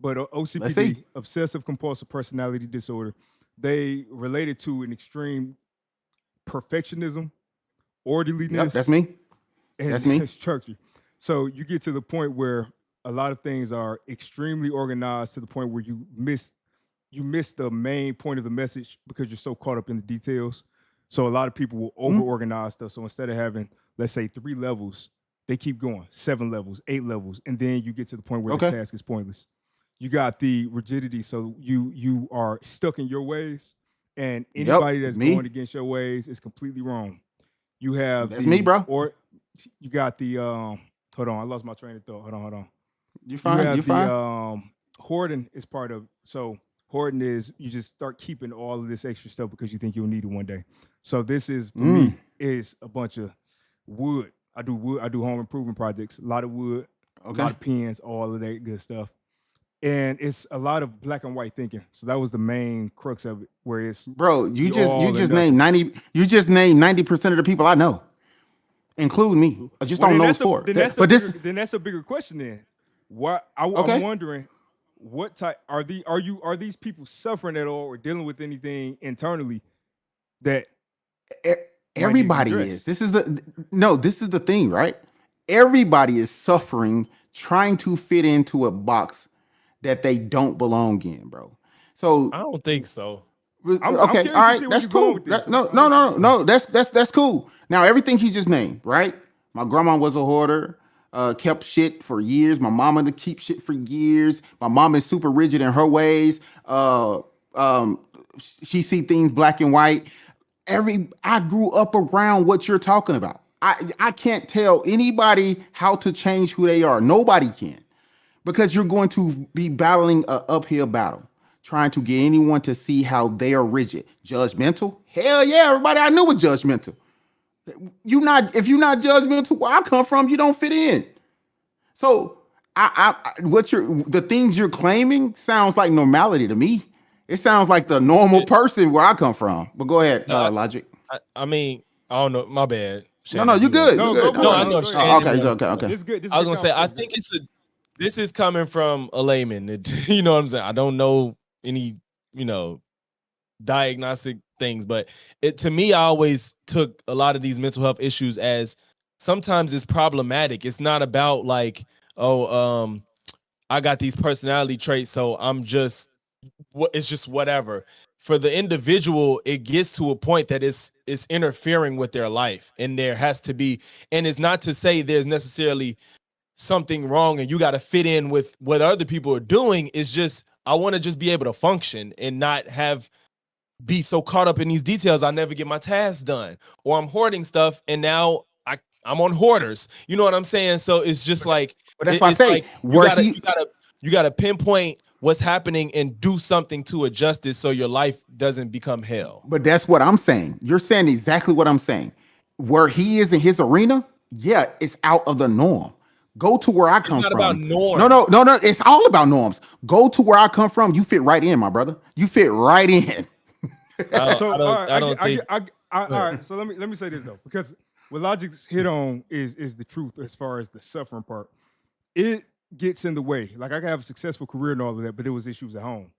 But OCPD, obsessive compulsive personality disorder, they related to an extreme perfectionism, orderliness. Yep, that's me. That's me. Structure. So you get to the point where a lot of things are extremely organized to the point where you miss the main point of the message because you're so caught up in the details. So a lot of people will over-organize stuff. So instead of having, let's say, 3 levels, they keep going, 7 levels, 8 levels, and then you get to the point where the task is pointless. You got the rigidity, so you are stuck in your ways, and anybody that's going against your ways is completely wrong. You have me, bro. Or you got the hold on, I lost my train of thought. Hold on. You fine? You fine? Hoarding is part of. So hoarding is you just start keeping all of this extra stuff because you think you'll need it one day. So this is for me is a bunch of wood. I do home improvement projects. A lot of wood, a lot of pens, all of that good stuff. And it's a lot of black and white thinking. So that was the main crux of it. Where it's you just named 90. You just named 90% of the people I know, including me. I just don't know those 4. Then that's a bigger question. Then I'm wondering, what type are these people suffering at all or dealing with anything internally that everybody is? This is the thing, right? Everybody is suffering trying to fit into a box that they don't belong in, bro. So I don't think so. All right, that's cool. No, that's cool. Now everything he just named, right? My grandma was a hoarder, kept shit for years. My mama to keep shit for years. My mom is super rigid in her ways. She see things black and white. I grew up around what you're talking about. I can't tell anybody how to change who they are. Nobody can, because you're going to be battling an uphill battle, trying to get anyone to see how they are rigid, judgmental. Hell yeah, everybody I knew was judgmental. If you're not judgmental where I come from, you don't fit in. So the things you're claiming sounds like normality to me. It sounds like the normal person where I come from. But go ahead, No, Logic. I mean, I don't know. My bad. No, Shannon, you're you want- good. No, You're go good. for No, it. I No, know go Shannon. ahead. Okay, wanted- okay. This is good. This is I was good gonna say, I conversation. think this is coming from a layman. You know what I'm saying? I don't know any, diagnostic things, but to me, I always took a lot of these mental health issues as sometimes it's problematic. It's not about like, I got these personality traits, so I'm just it's just whatever. For the individual, it gets to a point that it's interfering with their life, and there has to be, and it's not to say there's necessarily something wrong and you got to fit in with what other people are doing. It's just I want to just be able to function and not be so caught up in these details I never get my tasks done, or I'm hoarding stuff and now I'm on hoarders. You know what I'm saying? So it's just like But that's why I it's say like you gotta pinpoint what's happening and do something to adjust it so your life doesn't become hell. But that's what I'm saying. You're saying exactly what I'm saying. Where he is in his arena, yeah, it's out of the norm. Go to where I It's come not about from. norms. No. It's all about norms. Go to where I come from. You fit right in, my brother. You fit right in. So all I right, don't think. all right. So let me say this though, because what Logic's hit on is the truth as far as the suffering part. It gets in the way. Like I can have a successful career and all of that, but there was issues at home.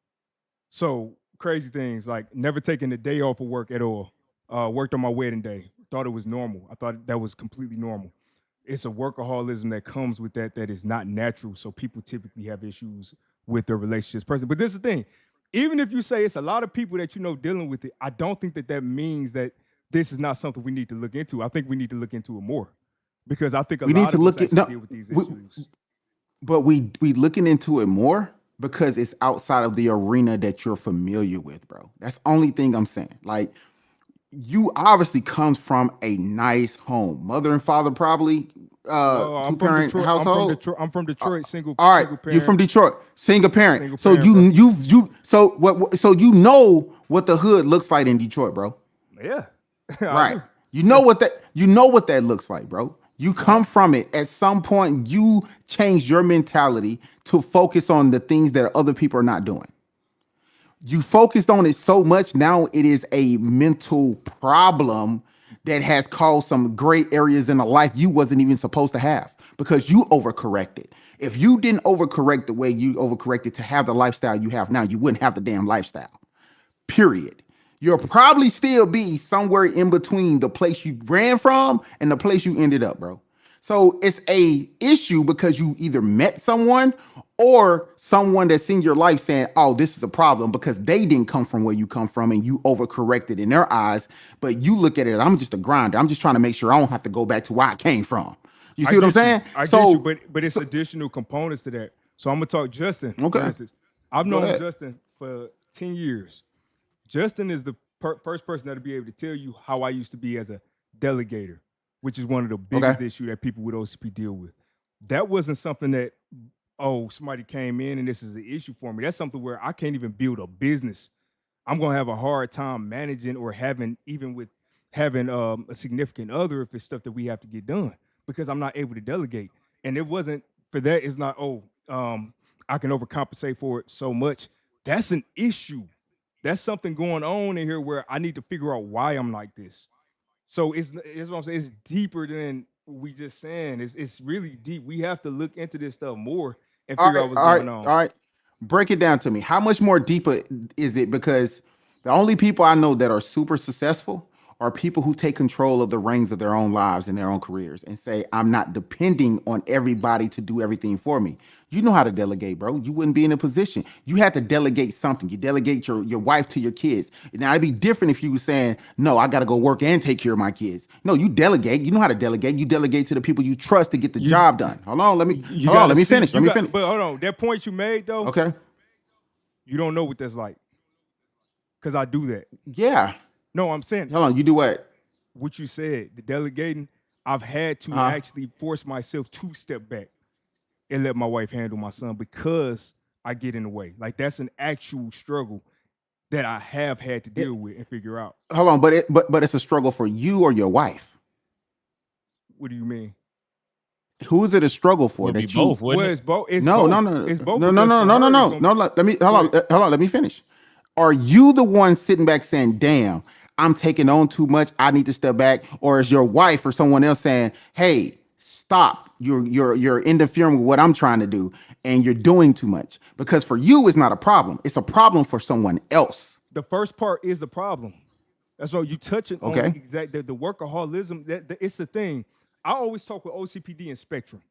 So crazy things like never taking a day off of work at all. Worked on my wedding day. Thought it was normal. I thought that was completely normal. It's a workaholism that comes with that is not natural. So people typically have issues with their relationships person. But this is the thing. Even if you say it's a lot of people that you know dealing with it, I don't think that means that this is not something we need to look into. I think we need to look into it more because I think a We need lot to of us look at actually no, deal with these we, issues. but we looking into it more because it's outside of the arena that you're familiar with, bro. That's the only thing I'm saying. Like, you obviously comes from a nice home, mother and father probably, No, I'm two from parent Detroit. household. I'm from Detroit. All right, Single you're from parent. Detroit, single parent. Single So parent, bro. so you know what the hood looks like in Detroit, bro. Yeah, I Right. do. You know what that looks like, bro. You come from it. At some point, you change your mentality to focus on the things that other people are not doing. You focused on it so much, now it is a mental problem that has caused some gray areas in a life you wasn't even supposed to have because you overcorrected. If you didn't overcorrect the way you overcorrected to have the lifestyle you have now, you wouldn't have the damn lifestyle. Period. You'll probably still be somewhere in between the place you ran from and the place you ended up, bro. So it's a issue because you either met someone or someone that's in your life saying, "Oh, this is a problem," because they didn't come from where you come from and you overcorrected in their eyes. But you look at it, I'm just a grinder. I'm just trying to make sure I don't have to go back to where I came from. You see what I'm saying? I get you, but it's additional components to that. So I'm gonna talk Justin. Okay. For instance, I've Go known ahead. Justin for 10 years. Justin is the first person that'll be able to tell you how I used to be as a delegator, which is one of the biggest issues that people with OCP deal with. That wasn't something that, oh, somebody came in and this is an issue for me. That's something where I can't even build a business. I'm gonna have a hard time managing or having a significant other if it's stuff that we have to get done because I'm not able to delegate. And it wasn't for that. It's not I can overcompensate for it so much. That's an issue. That's something going on in here where I need to figure out why I'm like this. So it's what I'm saying. It's deeper than we just saying. It's really deep. We have to look into this stuff more and figure out what's going on. All right. Break it down to me. How much more deeper is it? Because the only people I know that are super successful are people who take control of the reins of their own lives and their own careers and say, I'm not depending on everybody to do everything for me. You know how to delegate, bro. You wouldn't be in a position. You had to delegate something. You delegate your wife to your kids. Now, it'd be different if you were saying, no, I got to go work and take care of my kids. No, you delegate. You know how to delegate. You delegate to the people you trust to get the job done. Hold on. Let me finish. Let me finish. But hold on. That point you made, though, Okay. you don't know what that's like. Because I do that. Yeah. No, I'm saying. Hold on. You do what? What you said, the delegating, I've had to actually force myself to step back and let my wife handle my son because I get in the way. Like that's an actual struggle that I have had to deal with and figure out. Hold on, but it's a struggle for you or your wife. What do you mean? Who is it a struggle for? Would be That you both, wouldn't Well, it? it's both. It's no, both. no, no, It's both. no, no, because no, for no, no, her, no, it's gonna- no. Let me hold on. Let me finish. Are you the one sitting back saying, "Damn, I'm taking on too much. I need to step back," or is your wife or someone else saying, "Hey, stop. You're interfering with what I'm trying to do, and you're doing too much"? Because for you, it's not a problem. It's a problem for someone else. The first part is a problem. That's what you touching on Okay. exactly the workaholism. That it's the thing. I always talk with OCPD and spectrum.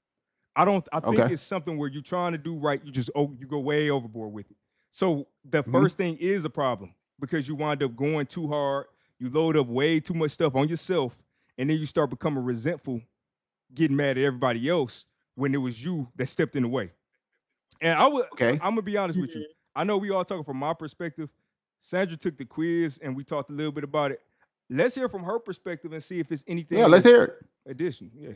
I think Okay. it's something where you're trying to do right, you go way overboard with it. So the Mhm. first thing is a problem because you wind up going too hard, you load up way too much stuff on yourself, and then you start becoming resentful, getting mad at everybody else when it was you that stepped in the way. And Okay. I'm gonna be honest with you. I know we all talking from my perspective. Sandra took the quiz and we talked a little bit about it. Let's hear from her perspective and see if it's Yeah. anything Let's that's hear it. addition. Yeah.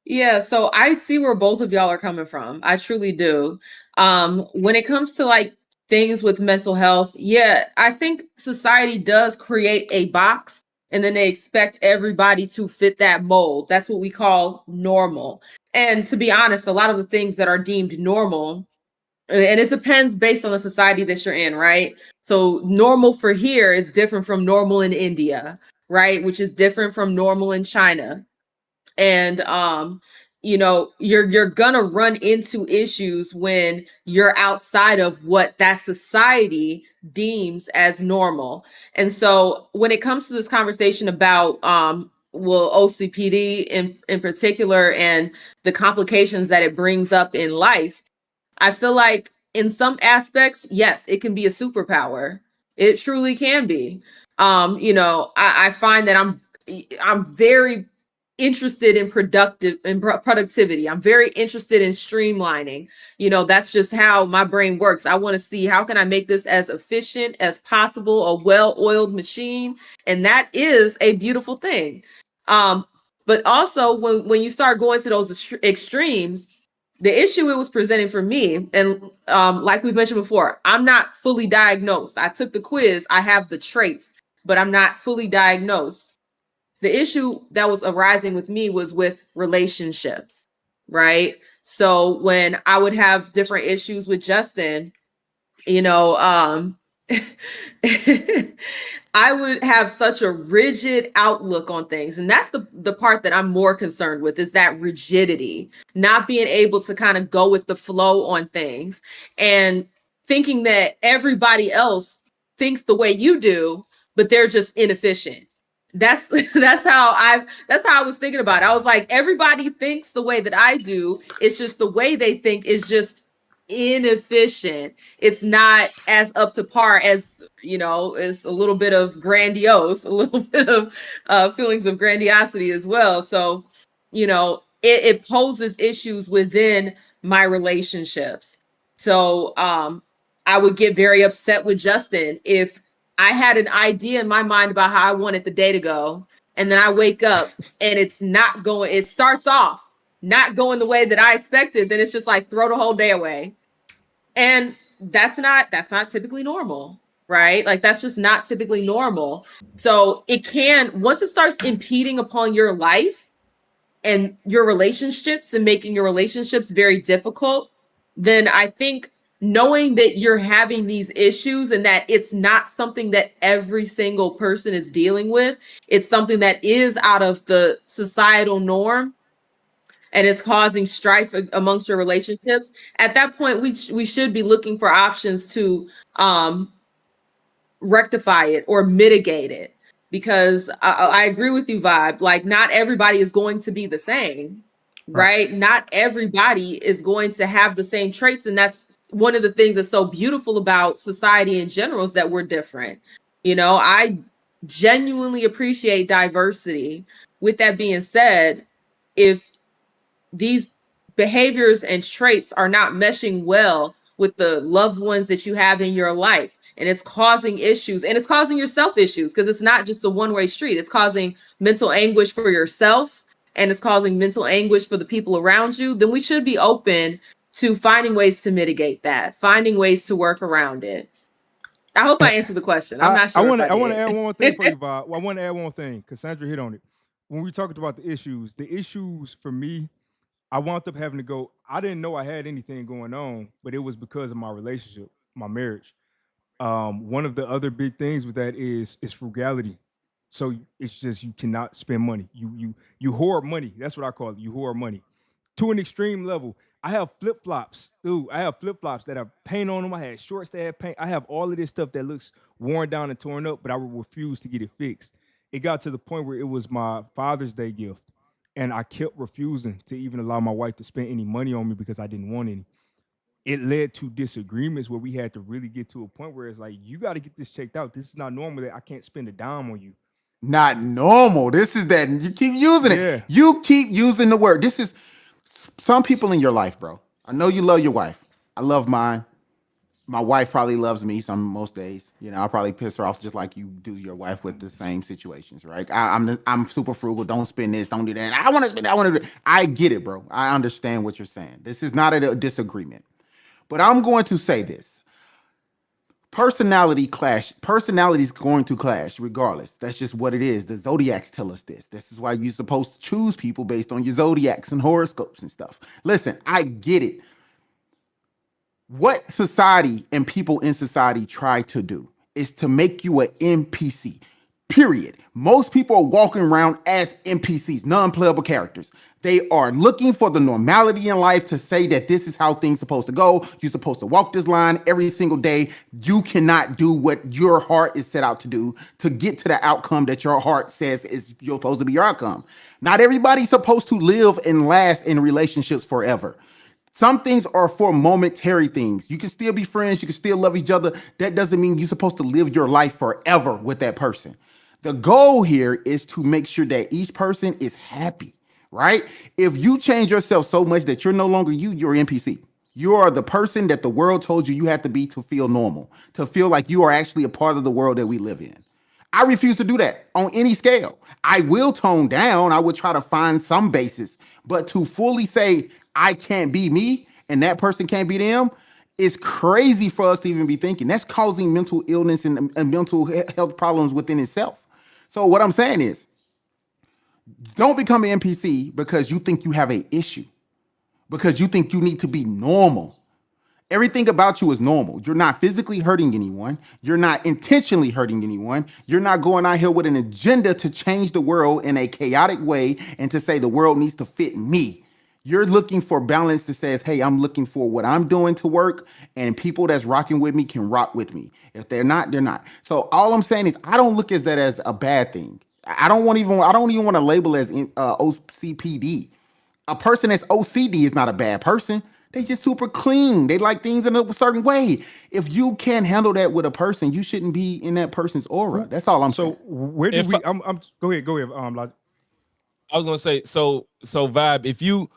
Yeah, so I see where both of y'all are coming from. I truly do. When it comes to like things with mental health, yeah, I think society does create a box and then they expect everybody to fit that mold. That's what we call normal. And to be honest, a lot of the things that are deemed normal, and it depends based on the society that you're in, right? So normal for here is different from normal in India, right? Which is different from normal in China. And you know, you're gonna run into issues when you're outside of what that society deems as normal. And so when it comes to this conversation about well, OCPD in particular and the complications that it brings up in life, I feel like in some aspects, yes, it can be a superpower. It truly can be. You know, I find that I'm very interested in productivity. I'm very interested in streamlining. You know, that's just how my brain works. I want to see how can I make this as efficient as possible, a well-oiled machine, and that is a beautiful thing. But also when you start going to those extremes, the issue it was presenting for me, and like we mentioned before, I'm not fully diagnosed. I took the quiz, I have the traits, but I'm not fully diagnosed. The issue that was arising with me was with relationships, right? So when I would have different issues with Justin, you know, I would have such a rigid outlook on things. And that's the part that I'm more concerned with is that rigidity, not being able to kind of go with the flow on things and thinking that everybody else thinks the way you do, but they're just inefficient. That's that's how I was thinking about it. I was like, everybody thinks the way that I do. It's just the way they think is just inefficient. It's not as up to par as, you know, it's a little bit of grandiose, a little bit of feelings of grandiosity as well. So, you know, it poses issues within my relationships. So I would get very upset with Justin if I had an idea in my mind about how I wanted the day to go, and then I wake up and it's not going, it starts off not going the way that I expected, then it's just like throw the whole day away. And that's not typically normal, right? Like that's just not typically normal. So it can, once it starts impeding upon your life and your relationships and making your relationships very difficult, then I think knowing that you're having these issues and that it's not something that every single person is dealing with, it's something that is out of the societal norm and it's causing strife amongst your relationships, at that point we should be looking for options to rectify it or mitigate it, because I agree with you, Vibe. Like not everybody is going to be the same, Right. right? Not everybody is going to have the same traits, and that's one of the things that's so beautiful about society in general is that we're different. You know, I genuinely appreciate diversity. With that being said, if these behaviors and traits are not meshing well with the loved ones that you have in your life. And it's causing issues, and it's causing yourself issues, because it's not just a one-way street. It's causing mental anguish for yourself, and it's causing mental anguish for the people around you. Then we should be open to finding ways to mitigate that, finding ways to work around it. I hope I answered the question. I'm not sure. I want to add one more thing for you, Bob. I want to add one more thing because Sandra hit on it. When we talked about the issues for me, I wound up having to go. I didn't know I had anything going on, but it was because of my relationship, my marriage. One of the other big things with that is frugality. So it's just you cannot spend money. You hoard money. That's what I call it. You hoard money to an extreme level. I have flip flops, dude. I have flip flops that have paint on them. I had shorts that have paint. I have all of this stuff that looks worn down and torn up, but I would refuse to get it fixed. It got to the point where it was my Father's Day gift, and I kept refusing to even allow my wife to spend any money on me because I didn't want any. It led to disagreements where we had to really get to a point where it's like, you got to get this checked out. This is not normal that I can't spend a dime on you. Not normal. This is that you keep using it. Yeah. You keep using the word. This is some people in your life, bro. I know you love your wife. I love mine. My wife probably loves me most days. You know, I'll probably piss her off just like you do your wife with the same situations, right? I'm super frugal. Don't spend this. Don't do that. I want to spend that. I want to do. I get it, bro. I understand what you're saying. This is not a disagreement, but I'm going to say this. Personalities going to clash regardless. That's just what it is. The zodiacs tell us this. This is why you're supposed to choose people based on your zodiacs and horoscopes and stuff. Listen, I get it. What society and people in society try to do is to make you an NPC, period. Most people are walking around as NPCs, non-playable characters. They are looking for the normality in life to say that this is how things supposed to go. You're supposed to walk this line every single day. You cannot do what your heart is set out to do to get to the outcome that your heart says is you're supposed to be your outcome. Not everybody's supposed to live and last in relationships forever. Some things are for momentary things. You can still be friends. You can still love each other. That doesn't mean you're supposed to live your life forever with that person. The goal here is to make sure that each person is happy, right? If you change yourself so much that you're no longer you're an NPC. You are the person that the world told you have to be to feel normal, to feel like you are actually a part of the world that we live in. I refuse to do that on any scale. I will tone down. I would try to find some basis, but to fully say I can't be me and that person can't be them is crazy for us to even be thinking. That's causing mental illness and mental health problems within itself. So what I'm saying is, don't become an NPC because you think you have an issue, because you think you need to be normal. Everything about you is normal. You're not physically hurting anyone. You're not intentionally hurting anyone. You're not going out here with an agenda to change the world in a chaotic way and to say the world needs to fit me. You're looking for balance that says, hey, I'm looking for what I'm doing to work, and people that's rocking with me can rock with me. If they're not, they're not. So all I'm saying is I don't look at that as a bad thing. I don't even want to label as OCPD. A person that's OCD is not a bad person. They just super clean. They like things in a certain way. If you can't handle that with a person, you shouldn't be in that person's aura. That's all I'm saying. So where do we? Go ahead. Logix. I was gonna say so Vibe. If you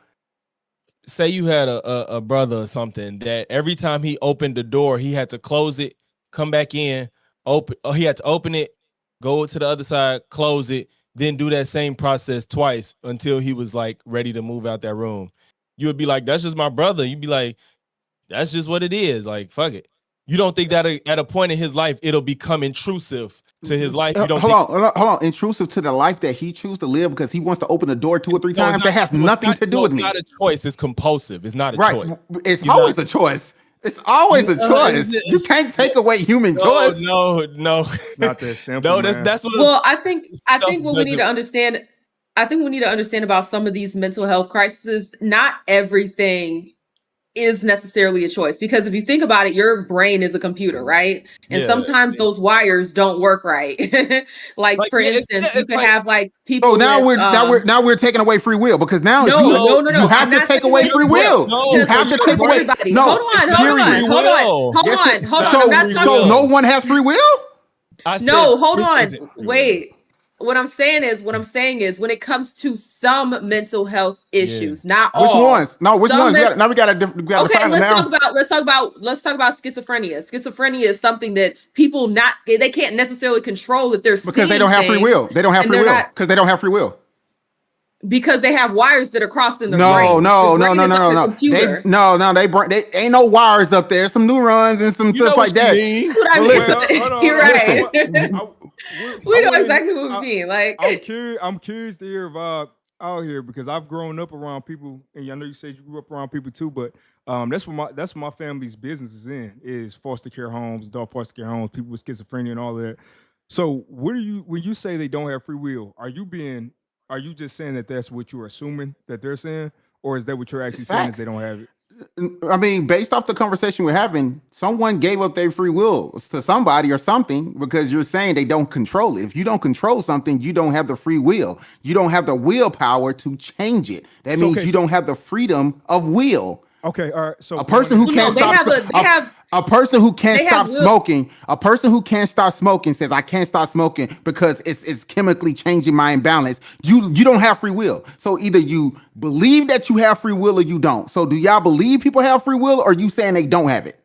say you had a brother or something that every time he opened the door, he had to close it, come back in, open. Or he had to open it, go to the other side, close it, then do that same process twice until he was like ready to move out that room. You would be like, that's just my brother. You'd be like, that's just what it is. Like, fuck it. You don't think that at a point in his life, it'll become intrusive to his life? You don't hold on. Intrusive to the life that he chooses to live because he wants to open the door 2 or 3 times. That has nothing to do with me. It's not a choice. It's compulsive. It's not a choice. It's always a choice. It's always a choice. You can't take away human choice. No. It's not that simple. No, that's what. Well, I think what we need to understand. I think we need to understand about some of these mental health crises. Not everything is necessarily a choice, because if you think about it, your brain is a computer, right? And sometimes those wires don't work right. like for instance, you could have like people. Oh, now we're taking away free will, because now no. You have to take away free will. You have to take away. No, hold on. So no one has free will. No, hold on. Wait. what I'm saying is when it comes to some mental health issues, not Which all. ones? No, which Some ones? men- We got to Okay, find it now. let's talk about schizophrenia. Schizophrenia is something that people they can't necessarily control that they're Because they don't have free will. They don't have free will because they don't have free will. Because they have wires that are crossed in the No, brain. no, The no, brain no, is no, on the no. computer. They ain't no wires up there. Some neurons and some You know stuff like what you that. mean. That's what I Well, mean. listen, hold on, You're hold on. right. We know exactly what we mean. Like, I'm curious to hear about out here because I've grown up around people, and I know you said you grew up around people too, but that's what my family's business is in, is foster care homes, adult foster care homes, people with schizophrenia and all that. So what are you, when you say they don't have free will, are you just saying that that's what you're assuming that they're saying, or is that what you're actually it's saying is facts. they don't have it? I mean, based off the conversation we're having, someone gave up their free will to somebody or something because you're saying they don't control it. If you don't control something, you don't have the free will. You don't have the willpower to change it. That means you don't have the freedom of will. Okay, all right. So A person who can't stop a person who can't stop smoking, a person who can't stop smoking says I can't stop smoking because it's chemically changing my imbalance. You don't have free will. So either you believe that you have free will or you don't. So do y'all believe people have free will, or you saying they don't have it?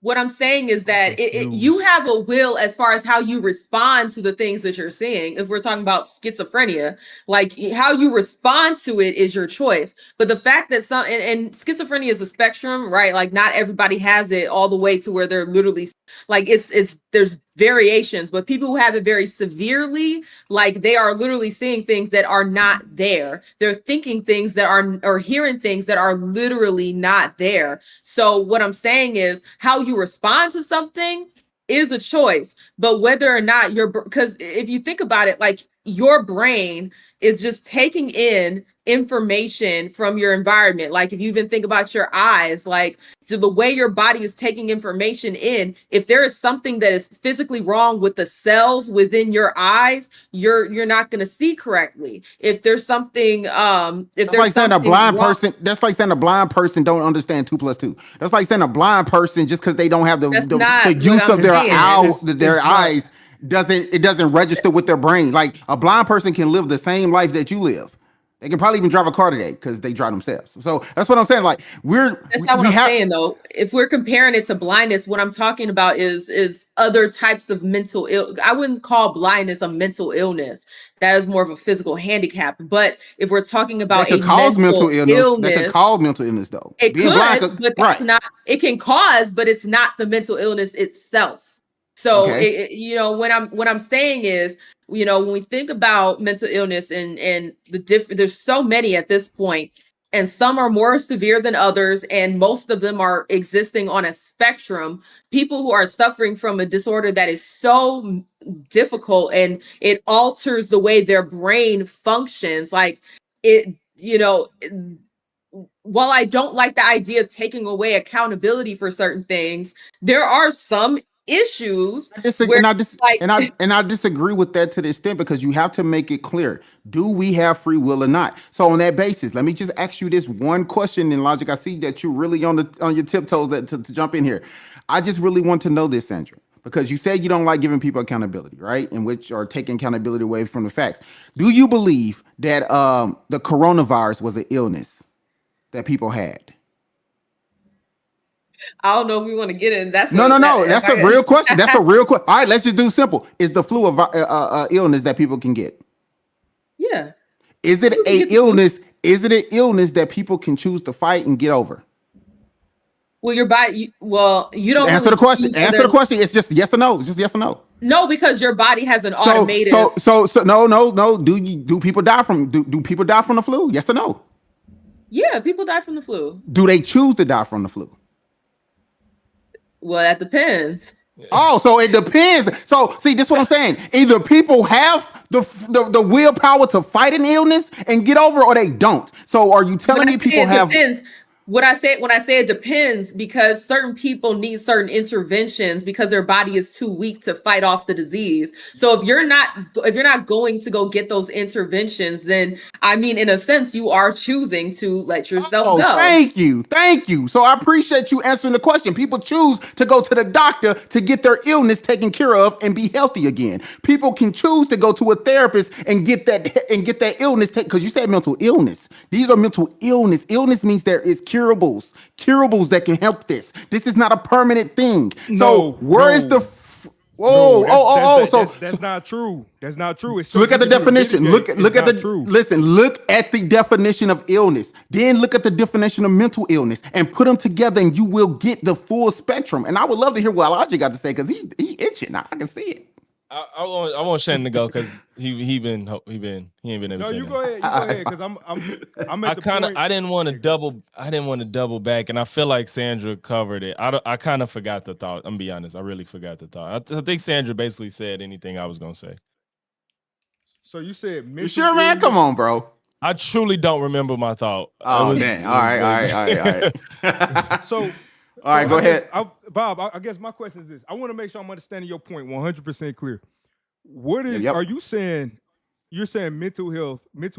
what I'm saying is that you have a will as far as how you respond to the things that you're seeing. If we're talking about schizophrenia, like how you respond to it is your choice. But the fact that and schizophrenia is a spectrum, right? Like not everybody has it all the way to where they're literally like there's variations, but people who have it very severely, like they are literally seeing things that are not there. They're thinking things that are, or hearing things that are literally not there. So what I'm saying is how you respond to something is a choice, but whether or not because if you think about it, like your brain is just taking in information from your environment. Like if you even think about your eyes, like the way your body is taking information in, if there is something that is physically wrong with the cells within your eyes, you're not going to see correctly. If there's something that's like saying a blind person don't understand 2 + 2. That's like saying a blind person, just because they don't have the use of their eyes, doesn't register with their brain. Like a blind person can live the same life that you live. They can probably even drive a car today because they drive themselves. So that's what I'm saying. Like that's not what I'm saying though. If we're comparing it to blindness, what I'm talking about is other types of mental I wouldn't call blindness a mental illness. That is more of a physical handicap. But if we're talking about that could cause mental illness, that could cause mental illness though. It could, but that's not. It can cause, but it's not the mental illness itself. So what I'm saying is, when we think about mental illness and there's so many at this point, and some are more severe than others, and most of them are existing on a spectrum. People who are suffering from a disorder that is so difficult and it alters the way their brain functions, like it, while I don't like the idea of taking away accountability for certain things, there are some issues. I disagree with that to the extent, because you have to make it clear: do we have free will or not? So on that basis, let me just ask you this one question. In Logic, I see that you're really on your tiptoes to jump in here. I just really want to know this, Sandra, because you said you don't like giving people accountability, right? In which are taking accountability away from the facts. Do you believe that the coronavirus was an illness that people had? I don't know if we want to get in. That's a real question. That's a real question. All right, let's just do simple. Is the flu a illness that people can get? Yeah. Is it an illness? Is it an illness that people can choose to fight and get over? Well, your body. You don't answer the question. Answer the question. It's just yes or no. It's just yes or no. No, because your body has an automated. So no. Do people die from the flu? Yes or no? Yeah, people die from the flu. Do they choose to die from the flu? Well, that depends. Oh, so it depends. So see, this is what I'm saying. Either people have the willpower to fight an illness and get over, or they don't. So are you telling me people have? Depends. when I say it depends, because certain people need certain interventions because their body is too weak to fight off the disease. So if you're not going to go get those interventions, then I mean, in a sense, you are choosing to let yourself Oh, go. thank you. So I appreciate you answering the question. People choose to go to the doctor to get their illness taken care of and be healthy again. People can choose to go to a therapist and get that illness taken, because you said mental illness. These are mental illness. Illness means there is curables that can help this. This is not a permanent thing. So where is the No, so that's not true. That's not true. It's look at the something you do to definition. mitigate. Look It's at the not true. listen. Look at the definition of illness. Then look at the definition of mental illness, and put them together, and you will get the full spectrum. And I would love to hear what Elijah got to say, because he itching. I can see it. I want Shannon to go because he ain't been able to No, say you that. go ahead. You go ahead, because I'm at the point. I didn't want to double back, and I feel like Sandra covered it. I kind of forgot the thought. I'm gonna be honest, I really forgot the thought. I think Sandra basically said anything I was gonna say. So you said mental You sure, man? illness. Come on, bro. I truly don't remember my thought. Oh, dang. All right. So, All right, go ahead. Bob. I guess my question is this: I want to make sure I'm understanding your point 100% clear. What is? Yep. Are you saying? You're saying mental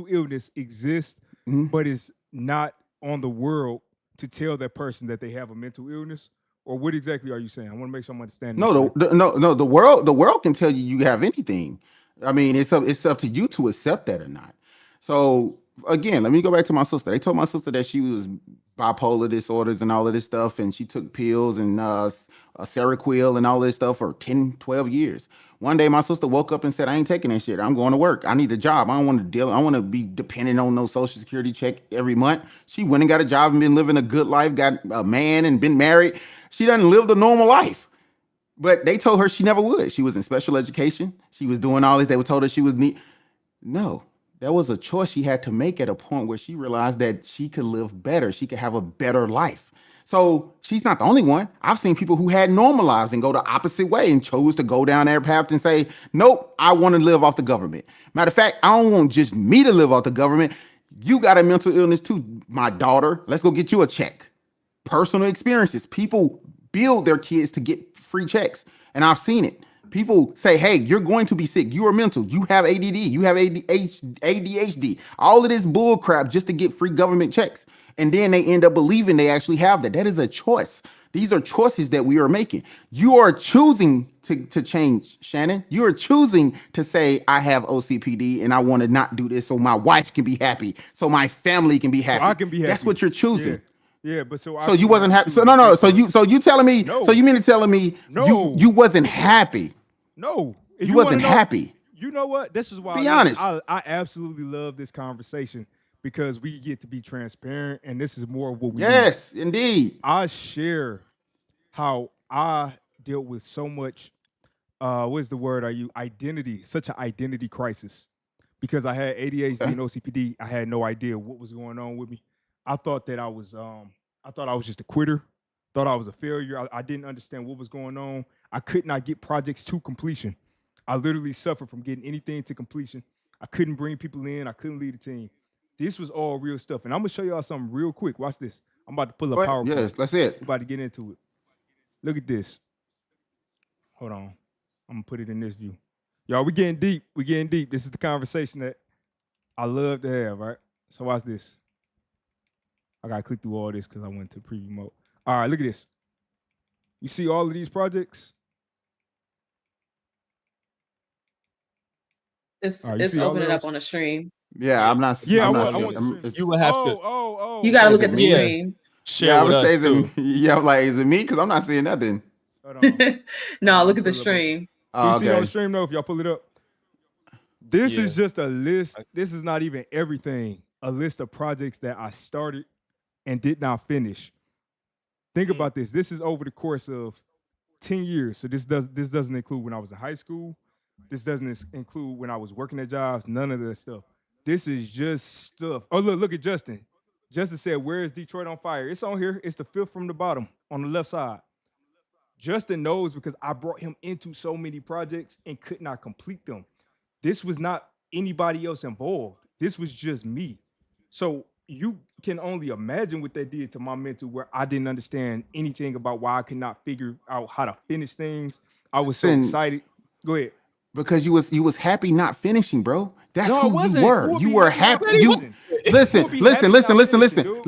illness exists, Mhm. but it's not on the world to tell that person that they have a mental illness, or what exactly are you saying? I want to make sure I'm understanding. No, no. The world can tell you have anything. I mean, it's up to you to accept that or not. So again, let me go back to my sister. They told my sister that she was bipolar disorders and all of this stuff, and she took pills and Seroquel and all this stuff for 10, 12 years. One day, my sister woke up and said, "I ain't taking that shit. I'm going to work. I need a job. I don't want to deal. I want to be dependent on no Social Security check every month." She went and got a job and been living a good life. Got a man and been married. She doesn't live the normal life. But they told her she never would. She was in special education. She was doing all this. They were told her she was neat. No, that was a choice she had to make at a point where she realized that she could live better. She could have a better life. So she's not the only one. I've seen people who had normal lives and go the opposite way and chose to go down their path and say, nope, I want to live off the government. Matter of fact, I don't want just me to live off the government. You got a mental illness too, my daughter. Let's go get you a check. Personal experiences. People build their kids to get free checks. And I've seen it. People say, hey, you're going to be sick. You are mental. You have ADD. You have ADHD. All of this bull crap just to get free government checks. And then they end up believing they actually have that. That is a choice. These are choices that we are making. You are choosing to change, Shannon. You are choosing to say, I have OCPD and I want to not do this so my wife can be happy, so my family can be happy. So I can be happy. That's what you're choosing. Yeah, but so you wasn't happy. So no. So you telling me? No. So you mean to telling me No. you wasn't happy? No, if You wanna wasn't know- happy. You know what? This is why Be honest. I absolutely love this conversation, because we get to be transparent, and this is more of what we need. Yes, indeed. I share how I dealt with so much. What is the word I use? Identity, such an identity crisis, because I had ADHD and OCPD. I had no idea what was going on with me. I thought that I was just a quitter. Thought I was a failure. I didn't understand what was going on. I could not get projects to completion. I literally suffered from getting anything to completion. I couldn't bring people in. I couldn't lead a team. This was all real stuff. And I'm going to show y'all something real quick. Watch this. I'm about to pull up PowerPoint. Yes, that's it. I'm about to get into it. Look at this. Hold on. I'm going to put it in this view. Y'all, we getting deep. We getting deep. This is the conversation that I love to have, right? So watch this. I got to click through all this because I went to preview mode. All right, look at this. You see all of these projects? It's All right, you see all opening those? up on the stream. Yeah, I'm not. Yeah, I'm I not want seeing- to. it's- You would have to You got to look Is at it the me? stream. share Yeah, I with would us say, is too. it me? Because I'm not seeing nothing. Hold on. No, look at Pull it the up. stream. Can Oh, you see it on okay. the stream though, if y'all pull it up? This is Yeah. just a list. This is not even everything. A list of projects that I started and did not finish. Think about this. This is over the course of 10 years. So this doesn't include when I was in high school. This doesn't include when I was working at jobs. None of that stuff. This is just stuff. Oh, look at Justin. Justin said, "Where is Detroit on fire?" It's on here. It's the fifth from the bottom on the left side. Justin knows because I brought him into so many projects and could not complete them. This was not anybody else involved. This was just me. So can only imagine what that did to my mental, where I didn't understand anything about why I could not figure out how to finish things. I was so Listen, excited. Go ahead. because you was happy not finishing, bro. That's No, I who you wasn't. were. Who would You be were happy not happy. You finishing? Who would be happy not finishing, dude?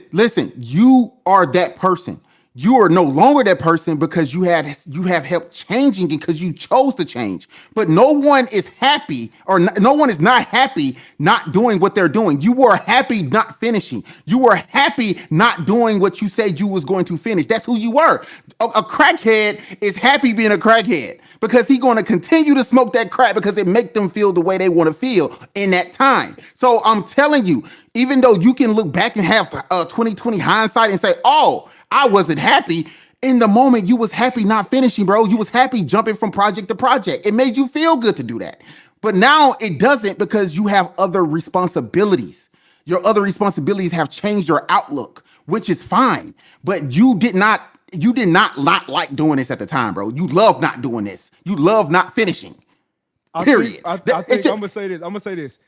listen. You are that person. You are no longer that person because you have helped changing because you chose to change. But no one is happy, or no one is not happy not doing what they're doing. You were happy not finishing. You were happy not doing what you said you was going to finish. That's who you were. A crackhead is happy being a crackhead because he's going to continue to smoke that crack because it makes them feel the way they want to feel in that time. So I'm telling you, even though you can look back and have 2020 hindsight and say, oh, I wasn't happy. In the moment, you was happy not finishing, bro. You was happy jumping from project to project. It made you feel good to do that. But now it doesn't because you have other responsibilities. Your other responsibilities have changed your outlook, which is fine. But you did not like doing this at the time, bro. You love not doing this. You love not finishing. Period. I think I'm gonna say this.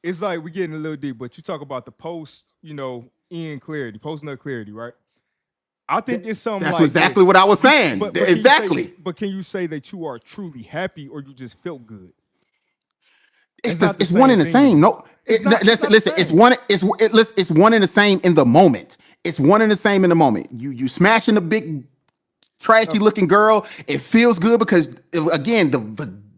It's like we're getting a little deep, but you talk about the post, in clarity, post nut clarity, right? I think it's something That's like exactly this. what I was saying. But Exactly. can you say that you are truly happy or you just felt good? It's one and the same. No, listen. It's one. It's one and the same in the moment. It's one and the same in the moment. You smashing a big trashy looking girl. It feels good because again the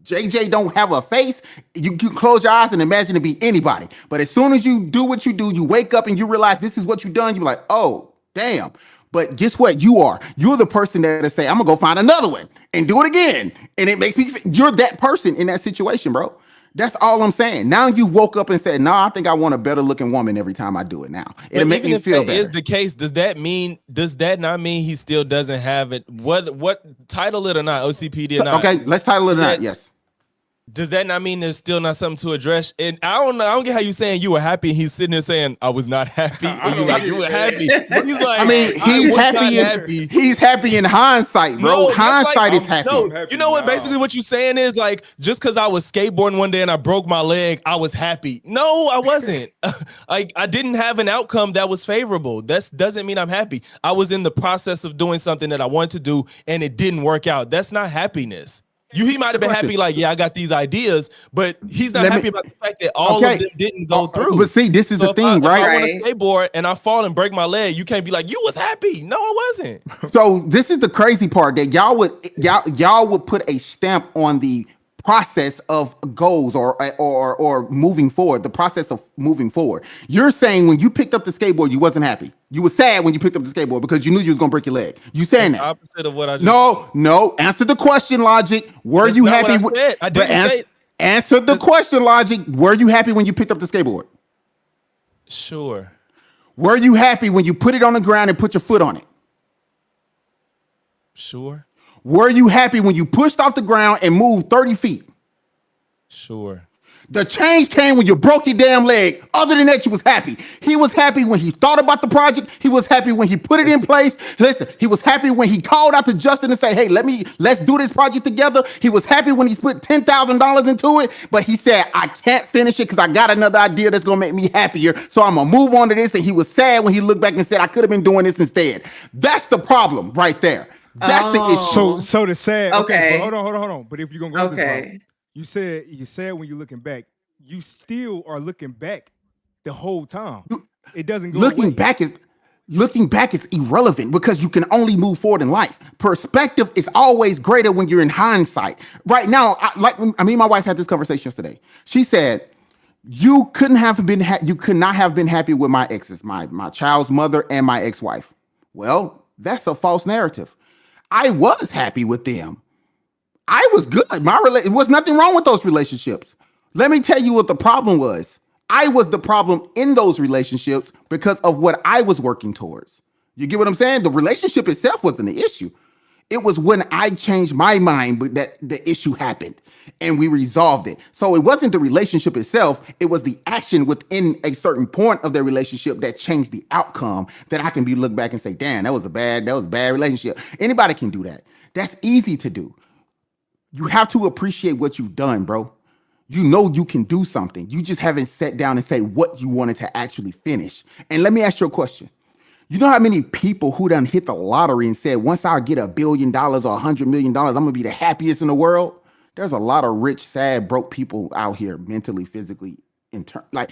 JJ don't have a face. You close your eyes and imagine it be anybody. But as soon as you do what you do, you wake up and you realize this is what you've done. You're like, oh damn. But guess what? You're the person that'll say, I'm gonna go find another one and do it again. And it makes me you're that person in that situation, bro. That's all I'm saying. Now you woke up and said, no, I think I want a better looking woman every time I do it now. It'll make me feel better. Is the case, does that not mean he still doesn't have it? What title it or not, OCPD or not? Okay, let's title it or not, yes. Does that not mean there's still not something to address? And I don't know. I don't get how you saying you were happy. And he's sitting there saying I was not happy. And you like you were happy. He's like, I mean, he's happy. He's happy in hindsight, bro. No, hindsight is happy. No, you know what? Basically, what you're saying is like just because I was skateboarding one day and I broke my leg, I was happy. No, I wasn't. Like I didn't have an outcome that was favorable. That doesn't mean I'm happy. I was in the process of doing something that I wanted to do and it didn't work out. That's not happiness. He might have been happy, like, yeah, I got these ideas, but he's not happy about the fact that all of them didn't go through. But see, this is the thing, right? If I want to skateboard and I fall and break my leg, you can't be like, you was happy. No, I wasn't. So this is the crazy part that y'all would put a stamp on the process of goals or moving forward, the process of moving forward. You're saying when you picked up the skateboard, you wasn't happy. You were sad when you picked up the skateboard because you knew you was gonna break your leg. You saying that? Opposite of what I just said. No. Answer the question, Logic. Were you happy? I didn't say. Answer the question, Logic. Were you happy when you picked up the skateboard? Sure. Were you happy when you put it on the ground and put your foot on it? Sure. Were you happy when you pushed off the ground and moved 30 feet? Sure. The change came when you broke your damn leg. Other than that, you was happy. He was happy when he thought about the project. He was happy when he put it in place. Listen, he was happy when he called out to Justin and say, hey, let's do this project together. He was happy when he put $10,000 into it, but he said, I can't finish it because I got another idea that's going to make me happier. So I'm going to move on to this. And he was sad when he looked back and said, I could have been doing this instead. That's the problem right there. That's the issue. So the sad. Okay. But hold on. But if you're going to go this route, you said when you're looking back, you still are looking back the whole time. It doesn't go looking away. Looking back is irrelevant because you can only move forward in life. Perspective is always greater when you're in hindsight. Right now, me and my wife had this conversation yesterday. She said, you could not have been happy with my exes, my child's mother and my ex-wife. Well, that's a false narrative. I was happy with them. I was good. It was nothing wrong with those relationships. Let me tell you what the problem was. I was the problem in those relationships because of what I was working towards. You get what I'm saying? The relationship itself wasn't the issue. It was when I changed my mind that the issue happened and we resolved it. So it wasn't the relationship itself. It was the action within a certain point of their relationship that changed the outcome that I can look back and say, damn, that was a bad relationship. Anybody can do that. That's easy to do. You have to appreciate what you've done, bro. You know you can do something. You just haven't sat down and say what you wanted to actually finish. And let me ask you a question. You know how many people who done hit the lottery and said, once I get $1 billion or $100 million, I'm gonna be the happiest in the world? There's a lot of rich, sad, broke people out here, mentally, physically, like,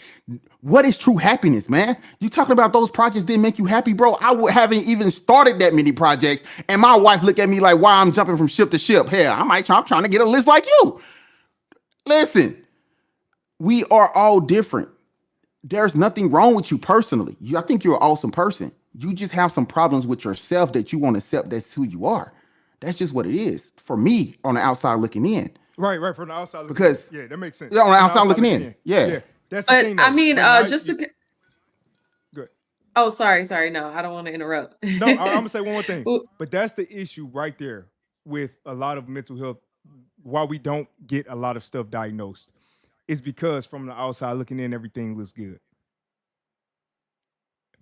what is true happiness, man? You talking about those projects didn't make you happy, bro? Haven't even started that many projects, and my wife look at me like, why I'm jumping from ship to ship. Hell, I'm trying to get a list like you. Listen, we are all different. There's nothing wrong with you personally. I think you're an awesome person. You just have some problems with yourself that you want to accept. That's who you are. That's just what it is. For me, on the outside looking in. Right, from the outside looking because in. Yeah, that makes sense. Yeah, on the outside looking in. Yeah. That's the thing. I mean, just to. Good. Oh, sorry. No, I don't want to interrupt. No, I'm gonna say one more thing. But that's the issue right there with a lot of mental health. Why we don't get a lot of stuff diagnosed is because from the outside looking in, everything looks good.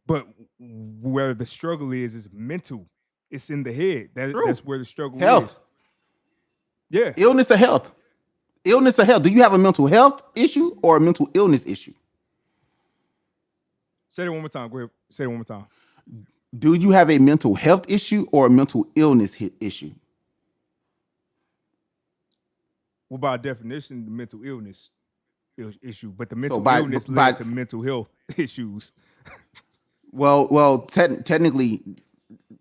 But where the struggle is mental. It's in the head. That's where the struggle is. Yeah. Illness or health. Illness or health. Do you have a mental health issue or a mental illness issue? Say it one more time. Go ahead. Say it one more time. Do you have a mental health issue or a mental illness issue? Well, by definition, the mental illness issue, but the mental illness led to mental health issues. Well, technically,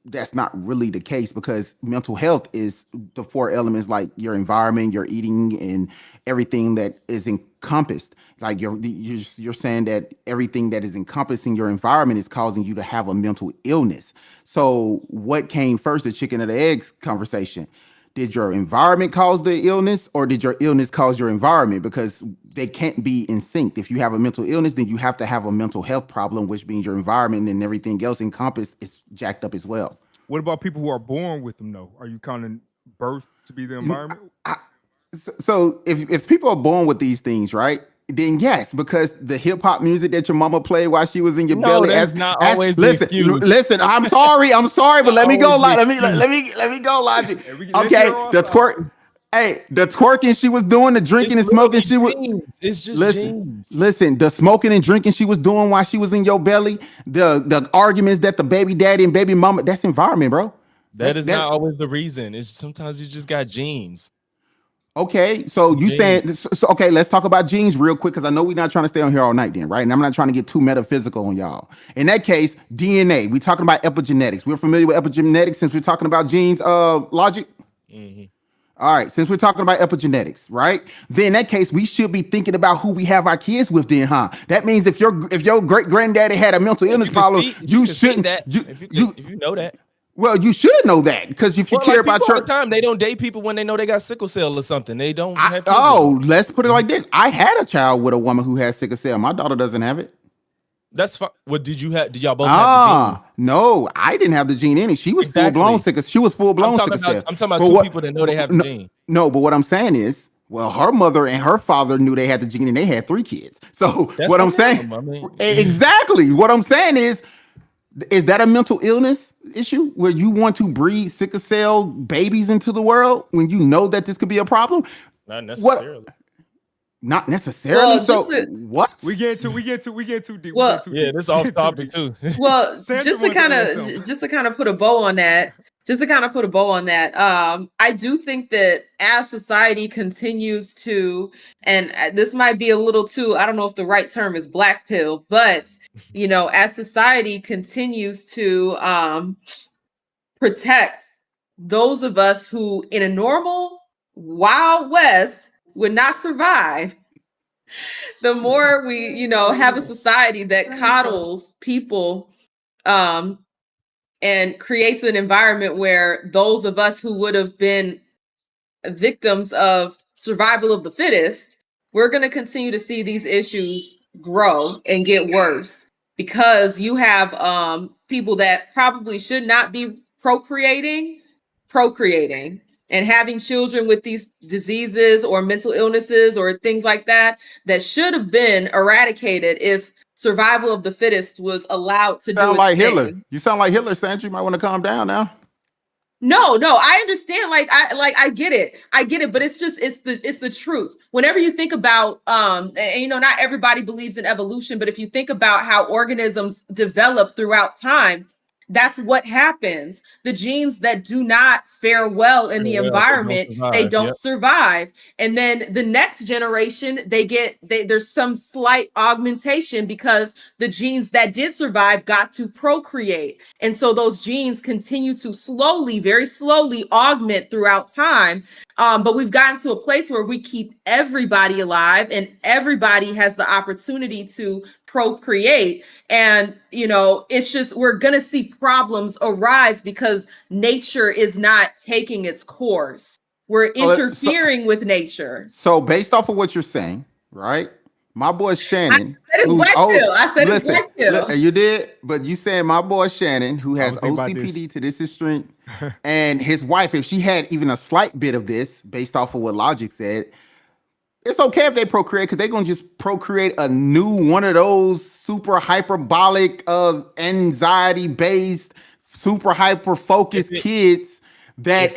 that's not really the case, because mental health is the 4 elements, like your environment, your eating, and everything that is encompassed. Like you're saying that everything that is encompassing your environment is causing you to have a mental illness. So what came first, the chicken or the eggs conversation? Did your environment cause the illness, or did your illness cause your environment? Because they can't be in sync. If you have a mental illness, then you have to have a mental health problem, which means your environment and everything else encompassed is jacked up as well. What about people who are born with them, though? Are you counting birth to be the environment? So if people are born with these things, right? Then yes, because the hip hop music that your mama played while she was in your belly. That's not always the excuse. Listen. I'm sorry, but let me go. Let me go. Logic. Okay, the twerk. Hey, the twerking she was doing, the drinking and smoking she was. It's just genes. Listen, the smoking and drinking she was doing while she was in your belly, the arguments that the baby daddy and baby mama, that's environment, bro. That is not always the reason. It's sometimes you just got genes. Okay, so you saying okay? Let's talk about genes real quick, because I know we're not trying to stay on here all night, then, right? And I'm not trying to get too metaphysical on y'all. In that case, DNA. We're talking about epigenetics. We're familiar with epigenetics since we're talking about genes. Logic. Mm-hmm. All right, since we're talking about epigenetics, right? Then in that case, we should be thinking about who we have our kids with, then, huh? That means if your great granddaddy had a mental illness problem, you shouldn't. If you know that. Well, you should know that, because if you care about your time, they don't date people when they know they got sickle cell or something. They don't have let's put it like this. I had a child with a woman who has sickle cell. My daughter doesn't have it. That's fine. What did you have? Did y'all both have the gene? No, I didn't have the gene in it. She was full blown sickle. She was full blown sickle cell. I'm talking about two people that know they have the gene. No, but what I'm saying is, well, her mother and her father knew they had the gene and they had 3 kids. So that's what I'm saying, exactly what I'm saying is that a mental illness issue where you want to breed sickle cell babies into the world when you know that this could be a problem? Not necessarily. Not necessarily. Well, what? We get too deep. Well, this is off topic too. Well, just to kind of put a bow on that. I do think that as society continues to, and this might be a little too, I don't know if the right term is black pill, but as society continues to protect those of us who in a normal Wild West would not survive, the more we, have a society that coddles people and creates an environment where those of us who would have been victims of survival of the fittest, we're going to continue to see these issues grow and get worse, because you have people that probably should not be procreating and having children with these diseases or mental illnesses or things like that should have been eradicated if survival of the fittest was allowed to do its thing. Hitler. You sound like Hitler, Sandra. You might want to calm down now. No, I understand. I get it. But it's the truth. Whenever you think about and not everybody believes in evolution, but if you think about how organisms develop throughout time, that's what happens. The genes that do not fare well in the environment, they don't survive. And then the next generation, there's some slight augmentation because the genes that did survive got to procreate. And so those genes continue to very slowly augment throughout time. But we've gotten to a place where we keep everybody alive and everybody has the opportunity to procreate. And, it's just, we're going to see problems arise because nature is not taking its course. We're interfering with nature. So based off of what you're saying, right? My boy Shannon, I said it's black pill. You did, but you said my boy Shannon, who has OCPD to this extreme, and his wife, if she had even a slight bit of this, based off of what Logix said, it's okay if they procreate because they're gonna just procreate a new one of those super hyperbolic, anxiety-based, super hyper-focused kids that's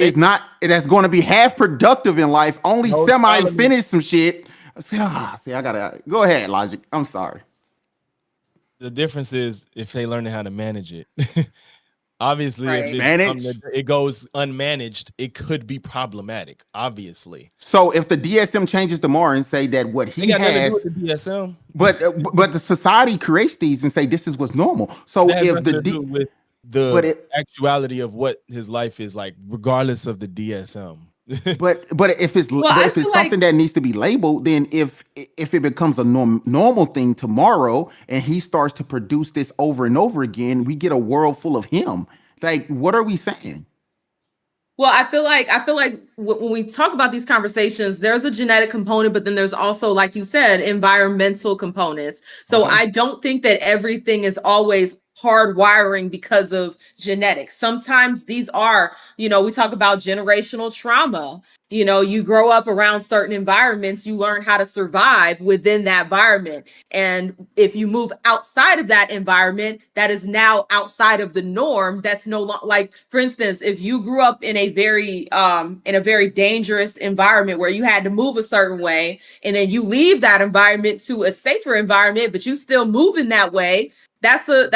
going to be half productive in life, only semi-finish some shit. See, I gotta go ahead, Logic. I'm sorry. The difference is if they learn how to manage it. Obviously, right. if it goes unmanaged, it could be problematic. Obviously. So if the DSM changes tomorrow and say that what he has, with the DSM, but the society creates these and say this is what's normal. So if the actuality of what his life is like, regardless of the DSM. but if it's something that needs to be labeled, then if it becomes a normal thing tomorrow and he starts to produce this over and over again, we get a world full of him. Like, what are we saying? Well, I feel like when we talk about these conversations, there's a genetic component, but then there's also, like you said, environmental components. So I don't think that everything is always hardwiring because of genetics. Sometimes these are, we talk about generational trauma. You grow up around certain environments, you learn how to survive within that environment. And if you move outside of that environment, that is now outside of the norm. That's no longer, like, for instance, if you grew up in a very dangerous environment where you had to move a certain way, and then you leave that environment to a safer environment, but you still move in that way, that's a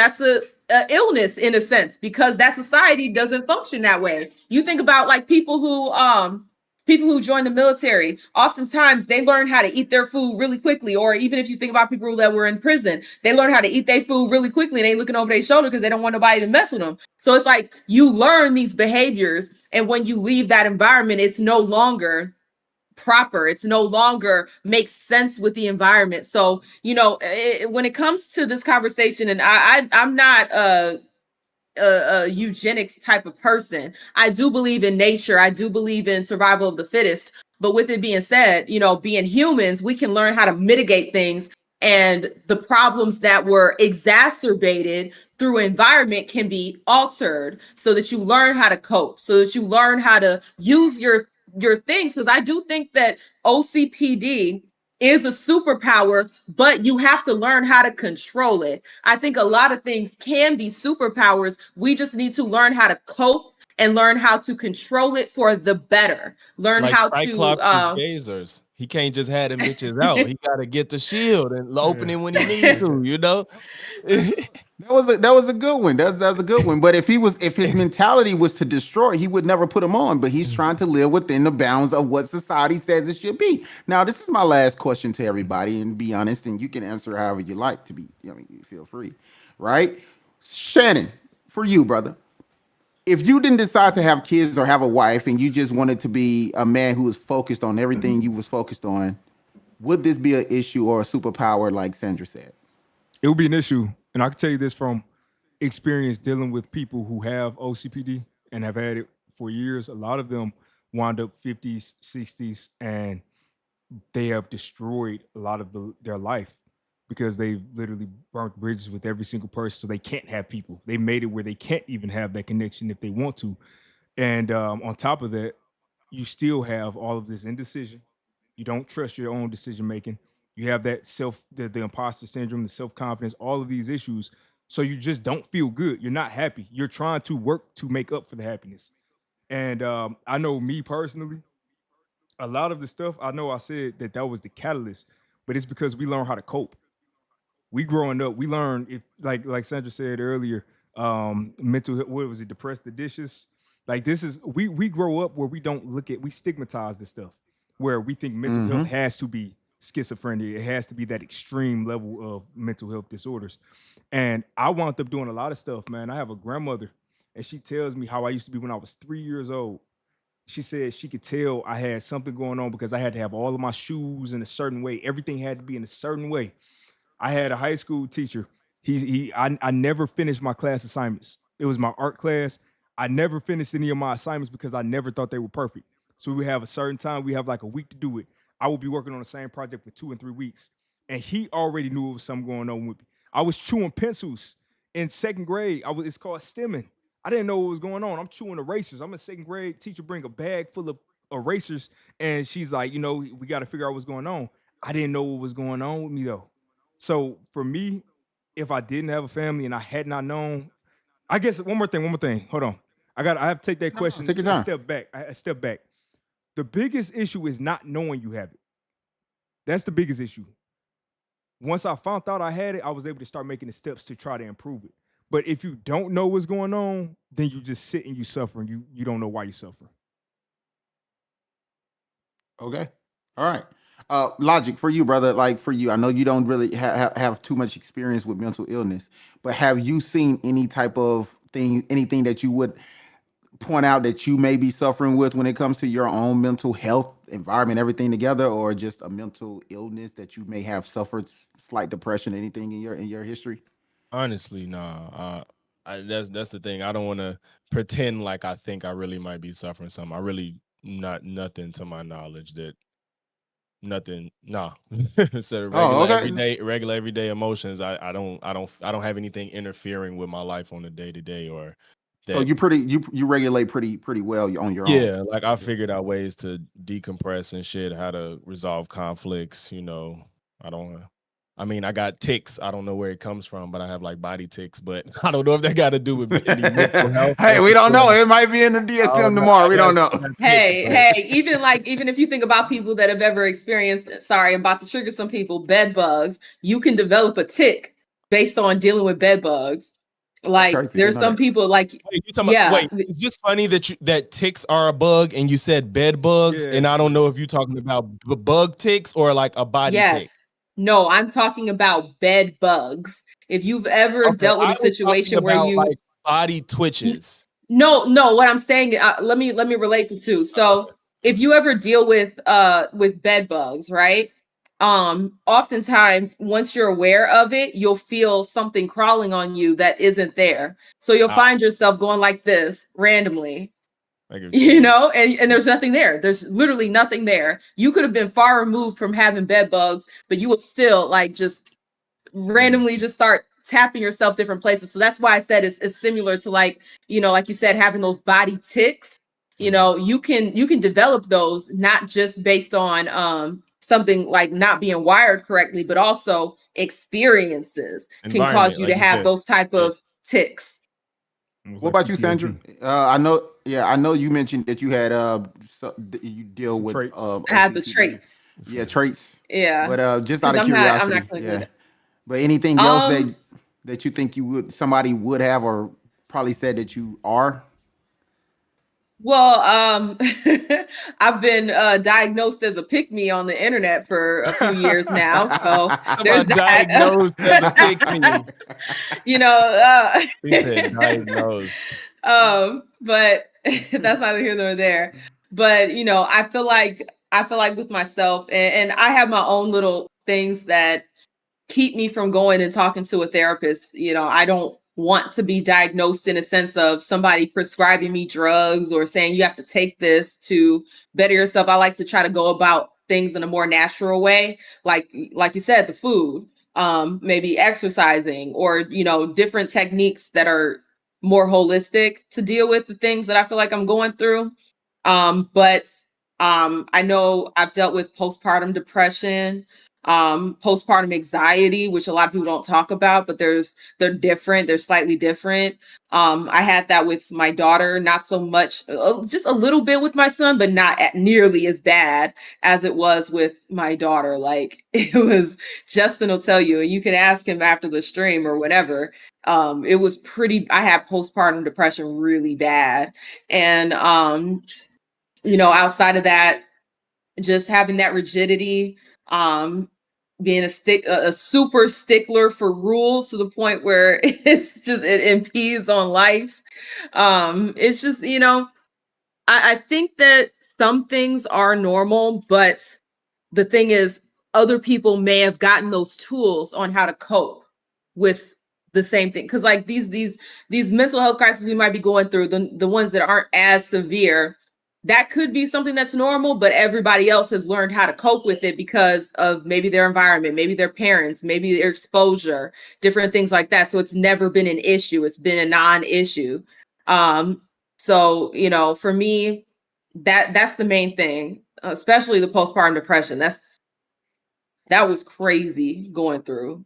illness in a sense, because that society doesn't function that way. You think about like people who join the military, oftentimes they learn how to eat their food really quickly. Or even if you think about people that were in prison, they learn how to eat their food really quickly and they looking over their shoulder because they don't want nobody to mess with them. So it's like you learn these behaviors, and when you leave that environment, it's no longer proper. It's no longer makes sense with the environment. So, when it comes to this conversation, and I'm not a eugenics type of person. I do believe in nature. I do believe in survival of the fittest. But with it being said, being humans, we can learn how to mitigate things, and the problems that were exacerbated through environment can be altered so that you learn how to cope, so that you learn how to use your things. Because I do think that OCPD is a superpower, but you have to learn how to control it. I think a lot of things can be superpowers. We just need to learn how to cope and learn how to control it for the better. Learn like how Cyclops' phasers. He can't just have them bitches out. He got to get the shield and open it when he needs to, That was a good one. That was a good one. But if his mentality was to destroy, he would never put them on. But he's trying to live within the bounds of what society says it should be. Now, this is my last question to everybody, and be honest, and you can answer however you like to be. You feel free, right? Shannon, for you, brother. If you didn't decide to have kids or have a wife, and you just wanted to be a man who was focused on everything you was focused on, would this be an issue or a superpower, like Sandra said? It would be an issue. And I can tell you this from experience dealing with people who have OCPD and have had it for years. A lot of them wind up 50s, 60s, and they have destroyed a lot of their life because they've literally burnt bridges with every single person. So they can't have people. They made it where they can't even have that connection if they want to. And on top of that, you still have all of this indecision. You don't trust your own decision making. You have that the imposter syndrome, the self-confidence, all of these issues. So you just don't feel good. You're not happy. You're trying to work to make up for the happiness. And I know me personally, a lot of the stuff I know I said that was the catalyst, but it's because we learn how to cope. We growing up, we learn if like Sandra said earlier, mental what was it, depressed the dishes. Like this is we grow up where we stigmatize this stuff, where we think mental health Mm-hmm. has to be schizophrenia, it has to be that extreme level of mental health disorders. And I wound up doing a lot of stuff, man. I have a grandmother, and she tells me how I used to be when I was 3 years old. She said she could tell I had something going on because I had to have all of my shoes in a certain way. Everything had to be in a certain way. I had a high school teacher. I never finished my class assignments. It was my art class. I never finished any of my assignments because I never thought they were perfect. So we have a certain time, we have like a week to do it. I would be working on the same project for 2 and 3 weeks. And he already knew it was something going on with me. I was chewing pencils in second grade. It's called stemming. I didn't know what was going on. I'm chewing erasers. I'm in second grade. Teacher bring a bag full of erasers, and she's like, we got to figure out what's going on. I didn't know what was going on with me though. So for me, if I didn't have a family and I had not known, I guess one more thing. Hold on. I have to take that No, no, question take your a time. step back. A step back. The biggest issue is not knowing you have it. That's the biggest issue. Once I found out I had it, I was able to start making the steps to try to improve it. But if you don't know what's going on, then you just sit and you suffer and you don't know why you suffer. Okay. All right. Logic for you, brother. Like for you, I know you don't really have too much experience with mental illness, but have you seen any type of thing, anything that you would point out that you may be suffering with when it comes to your own mental health, environment, everything together, or just a mental illness that you may have suffered slight depression, anything in your history? Honestly, nah. That's the thing. I don't want to pretend like I think I really might be suffering something. I really not nothing to my knowledge that nothing. Nah. So Oh, okay. regular everyday emotions. I don't have anything interfering with my life on a day to day or So that. you regulate pretty well on your own. Yeah, like I figured out ways to decompress and shit, how to resolve conflicts. I don't. I mean, I got ticks. I don't know where it comes from, but I have like body ticks. But I don't know if that got to do with any mental health. Hey, we don't know. It might be in the I DSM don't know. tomorrow. We don't know. I got ticks, Hey, even if you think about people that have ever experienced, sorry, I'm about to trigger some people, bed bugs, you can develop a tick based on dealing with bed bugs. Like crazy. there's Didn't know some that. people like, Wait, you talking yeah, about? Wait, it's just funny that ticks are a bug, and you said bed bugs, Yeah. and I don't know if you're talking about bug ticks or like a body tick. yes. No, I'm talking about bed bugs. If you've ever Okay, dealt with I a was talking situation where about you like body twitches. no, what I'm saying, let me relate the two. So if you ever deal with bed bugs, right? Oftentimes once you're aware of it, you'll feel something crawling on you that isn't there. So you'll find yourself going like this randomly. And there's nothing there. There's literally nothing there. You could have been far removed from having bed bugs, but you will still like just randomly just start tapping yourself different places. So that's why I said it's similar to like you said, having those body ticks. You can develop those not just based on something like not being wired correctly, but also experiences can cause Environment, you like to you have said. those type of ticks. What about you, Sandra? I know you mentioned that you had you deal Some with traits. I have the OCPD. traits. Yeah, traits. Yeah. But just out Because of I'm not curiosity, gonna do yeah. that. But anything else Um, that you think somebody would have or probably said that you are? Well, I've been diagnosed as a pick-me on the internet for a few years now, so there's that. Diagnosed as a pick-me. He said diagnosed. But that's neither here nor there. But I feel like with myself, and I have my own little things that keep me from going and talking to a therapist. I don't want to be diagnosed in a sense of somebody prescribing me drugs or saying you have to take this to better yourself. I like to try to go about things in a more natural way. Like you said, the food, maybe exercising or, different techniques that are more holistic to deal with the things that I feel like I'm going through. But I know I've dealt with postpartum depression. postpartum anxiety, which a lot of people don't talk about, but they're different. They're slightly different. I had that with my daughter, not so much, just a little bit with my son, but not nearly as bad as it was with my daughter. Like it was, Justin will tell you, and you can ask him after the stream or whatever. It was pretty, I had postpartum depression really bad. And, outside of that, just having that rigidity, being a super stickler for rules to the point where it impedes on life. It's just, I think that some things are normal, but the thing is, other people may have gotten those tools on how to cope with the same thing. Because like these mental health crises we might be going through, the ones that aren't as severe, that could be something that's normal, but everybody else has learned how to cope with it because of maybe their environment, maybe their parents, maybe their exposure, different things like that. So it's never been an issue. It's been a non-issue. So, for me, that's the main thing, especially the postpartum depression. That was crazy going through.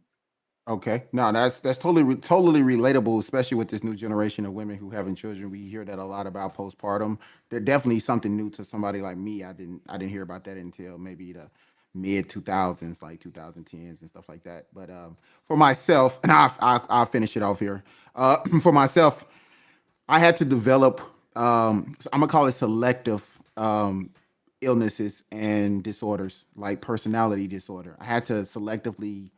Okay, no, that's totally relatable, especially with this new generation of women who having children. We hear that a lot about postpartum. They're definitely something new to somebody like me. I didn't hear about that until maybe the mid 2000s, like 2010s and stuff like that. But for myself, and I'll finish it off here. For myself, I had to develop. I'm gonna call it selective illnesses and disorders, like personality disorder. I had to selectively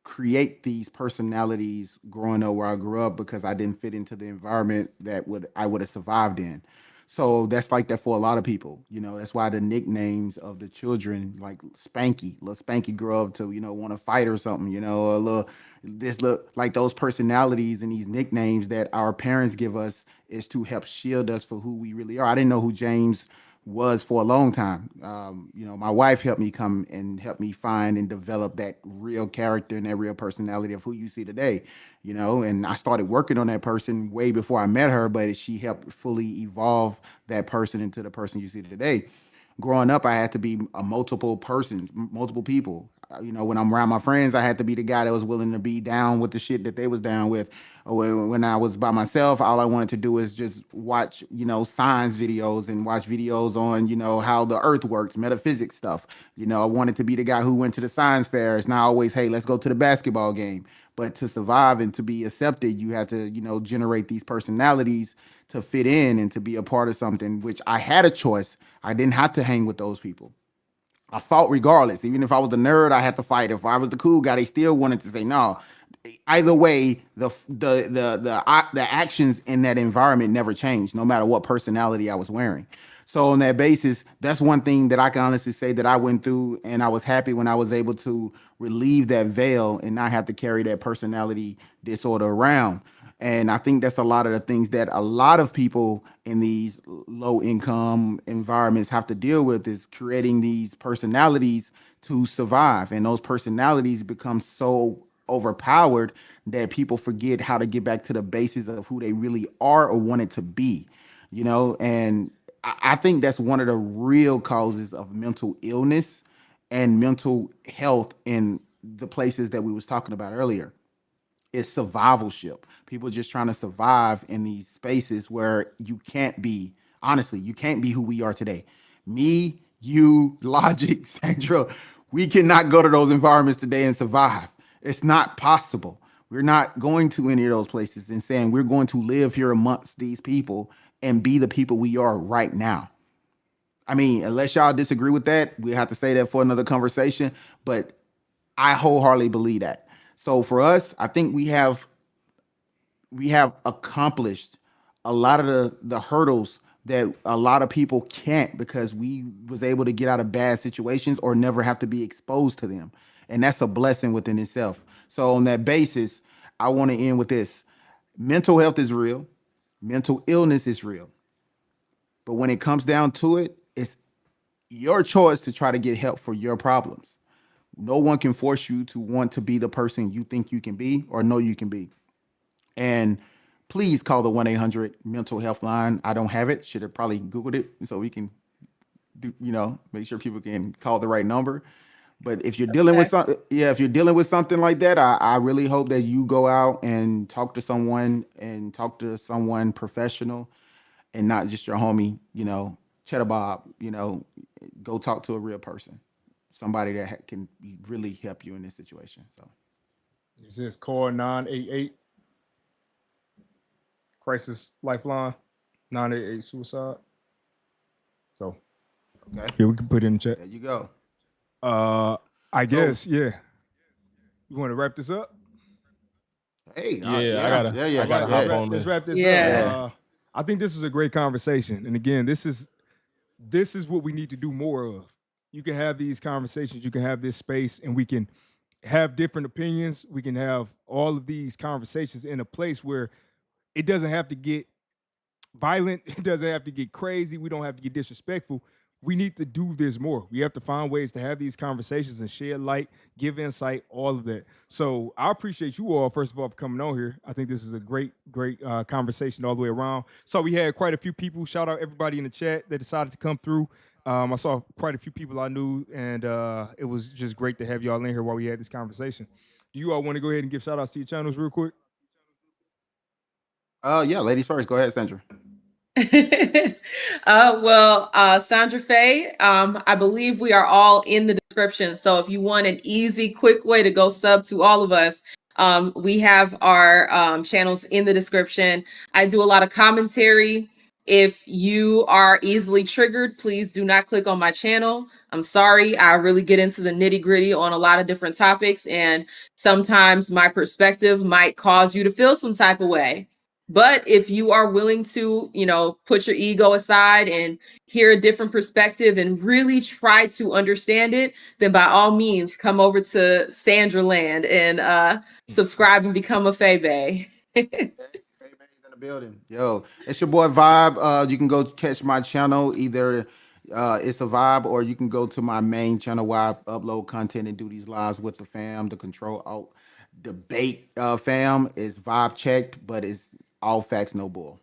create these personalities growing up where I grew up because I didn't fit into the environment that I would have survived in. So that's like that for a lot of people. That's why the nicknames of the children, like Spanky, little Spanky grow up to, want to fight or something, a little, this look like those personalities and these nicknames that our parents give us is to help shield us for who we really are. I didn't know who James was for a long time. My wife helped me come and help me find and develop that real character and that real personality of who you see today. And I started working on that person way before I met her, but she helped fully evolve that person into the person you see today. Growing up, I had to be a multiple persons, multiple people. When I'm around my friends, I had to be the guy that was willing to be down with the shit that they was down with. When I was by myself, all I wanted to do is just watch, science videos and watch videos on, how the earth works, metaphysics stuff. I wanted to be the guy who went to the science fair. It's not always, hey, let's go to the basketball game. But to survive and to be accepted, you had to, generate these personalities to fit in and to be a part of something, which I had a choice. I didn't have to hang with those people. I fought regardless. Even if I was the nerd, I had to fight. If I was the cool guy, they still wanted to say no. Either way, the actions in that environment never changed, no matter what personality I was wearing. So on that basis, that's one thing that I can honestly say that I went through, and I was happy when I was able to relieve that veil and not have to carry that personality disorder around. And I think that's a lot of the things that a lot of people in these low income environments have to deal with, is creating these personalities to survive. And those personalities become so overpowered that people forget how to get back to the basis of who they really are or want it to be, and I think that's one of the real causes of mental illness and mental health in the places that we was talking about earlier. It's survivalship. People just trying to survive in these spaces where you can't be, honestly, you can't be who we are today. Me, you, Logix, Sandra, we cannot go to those environments today and survive. It's not possible. We're not going to any of those places and saying we're going to live here amongst these people and be the people we are right now. I mean, unless y'all disagree with that, we have to say that for another conversation. But I wholeheartedly believe that. So for us, I think we have accomplished a lot of the hurdles that a lot of people can't, because we was able to get out of bad situations or never have to be exposed to them. And that's a blessing within itself. So on that basis, I want to end with this. Mental health is real. Mental illness is real. But when it comes down to it, it's your choice to try to get help for your problems. No one can force you to want to be the person you think you can be or know you can be. And please call the 1-800 mental health line. I don't have it. Should have probably Googled it so we can do, make sure people can call the right number. But if you're dealing with something, yeah, if you're dealing with something like that, I really hope that you go out and talk to someone professional and not just your homie, Cheddar Bob, go talk to a real person, somebody that can really help you in this situation. So It says call 988 crisis lifeline 988 suicide. So okay, yeah, we can put it in the chat. there you go. I So guess, yeah. You want to wrap this up? hey, Yeah, yeah, I yeah, gotta Let's hop yeah, wrap, on let's this. wrap this Yeah. up. I think this is a great conversation. And again, this is what we need to do more of. You can have these conversations, you can have this space, and we can have different opinions. We can have all of these conversations in a place where it doesn't have to get violent. It doesn't have to get crazy. We don't have to get disrespectful. We need to do this more. We have to find ways to have these conversations and share light, give insight, all of that. So I appreciate you all, first of all, for coming on here. I think this is a great, great conversation all the way around. So we had quite a few people. Shout out everybody in the chat that decided to come through. I saw quite a few people I knew, and it was just great to have y'all in here while we had this conversation. Do you all want to go ahead and give shout outs to your channels real quick? yeah, ladies first. Go ahead, Sandra. Sandra Faye, I believe we are all in the description. So if you want an easy, quick way to go sub to all of us, we have our channels in the description. I do a lot of commentary. If you are easily triggered, please do not click on my channel. I'm sorry. I really get into the nitty gritty on a lot of different topics, and sometimes my perspective might cause you to feel some type of way. But if you are willing to, put your ego aside and hear a different perspective and really try to understand it, then by all means, come over to Sandra Land and subscribe and become a Faye. In the building. Yo, it's your boy Vibe. You can go catch my channel. Either it's a Vibe, or you can go to my main channel where I upload content and do these lives with the fam. The Control Alt Debate fam is Vibe checked, but it's all facts, no bull.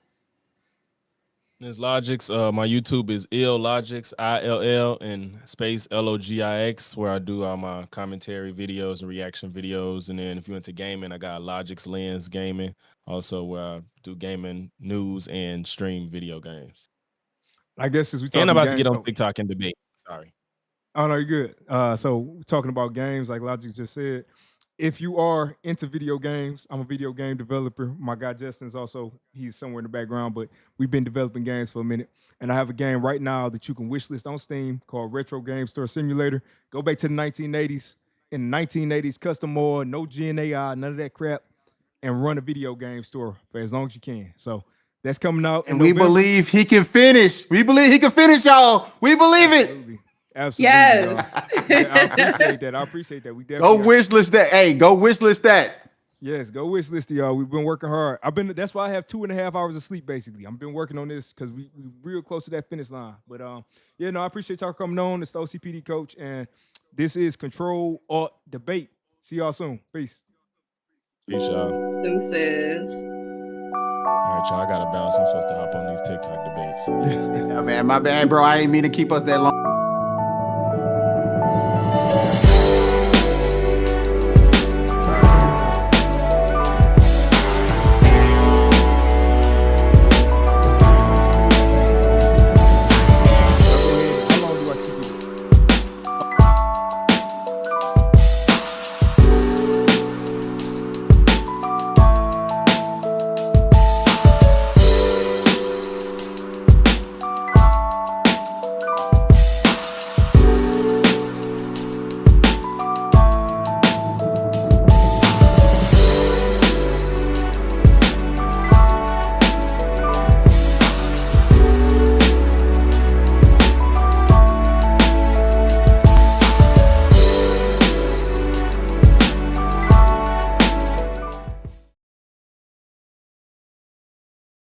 This Logix. My YouTube is Logix, ILL and space LOGIX, where I do all my commentary videos and reaction videos. And then if you're into gaming, I got Logix Lens Gaming, also where I do gaming news and stream video games. I guess since we talking And I'm about to games, get on TikTok and debate. Sorry. Oh no, you're good. So talking about games, like Logic just said, if you are into video games, I'm a video game developer. My guy Justin's also, he's somewhere in the background, but we've been developing games for a minute. And I have a game right now that you can wishlist on Steam called Retro Game Store Simulator. Go back to the 1980s. In the 1980s, custom mod, no GNAI, none of that crap, and run a video game store for as long as you can. So that's coming out in And we November. believe he can finish. We believe he can finish, y'all. We believe Absolutely. it. Absolutely. Yes. Yeah, I appreciate that. I appreciate that. We Go definitely wish list that. Hey, go wish list that. Yes, go wish list y'all. We've been working hard. That's why I have 2.5 hours of sleep basically. I've been working on this because we real close to that finish line. But yeah, no, I appreciate y'all coming on. It's the OCPD coach, and this is Control Alt Debate. See y'all soon. Peace. Peace, y'all. Deuces. All right, y'all. I gotta bounce. I'm supposed to hop on these TikTok debates. Yeah, man, my bad, bro. I ain't mean to keep us that long.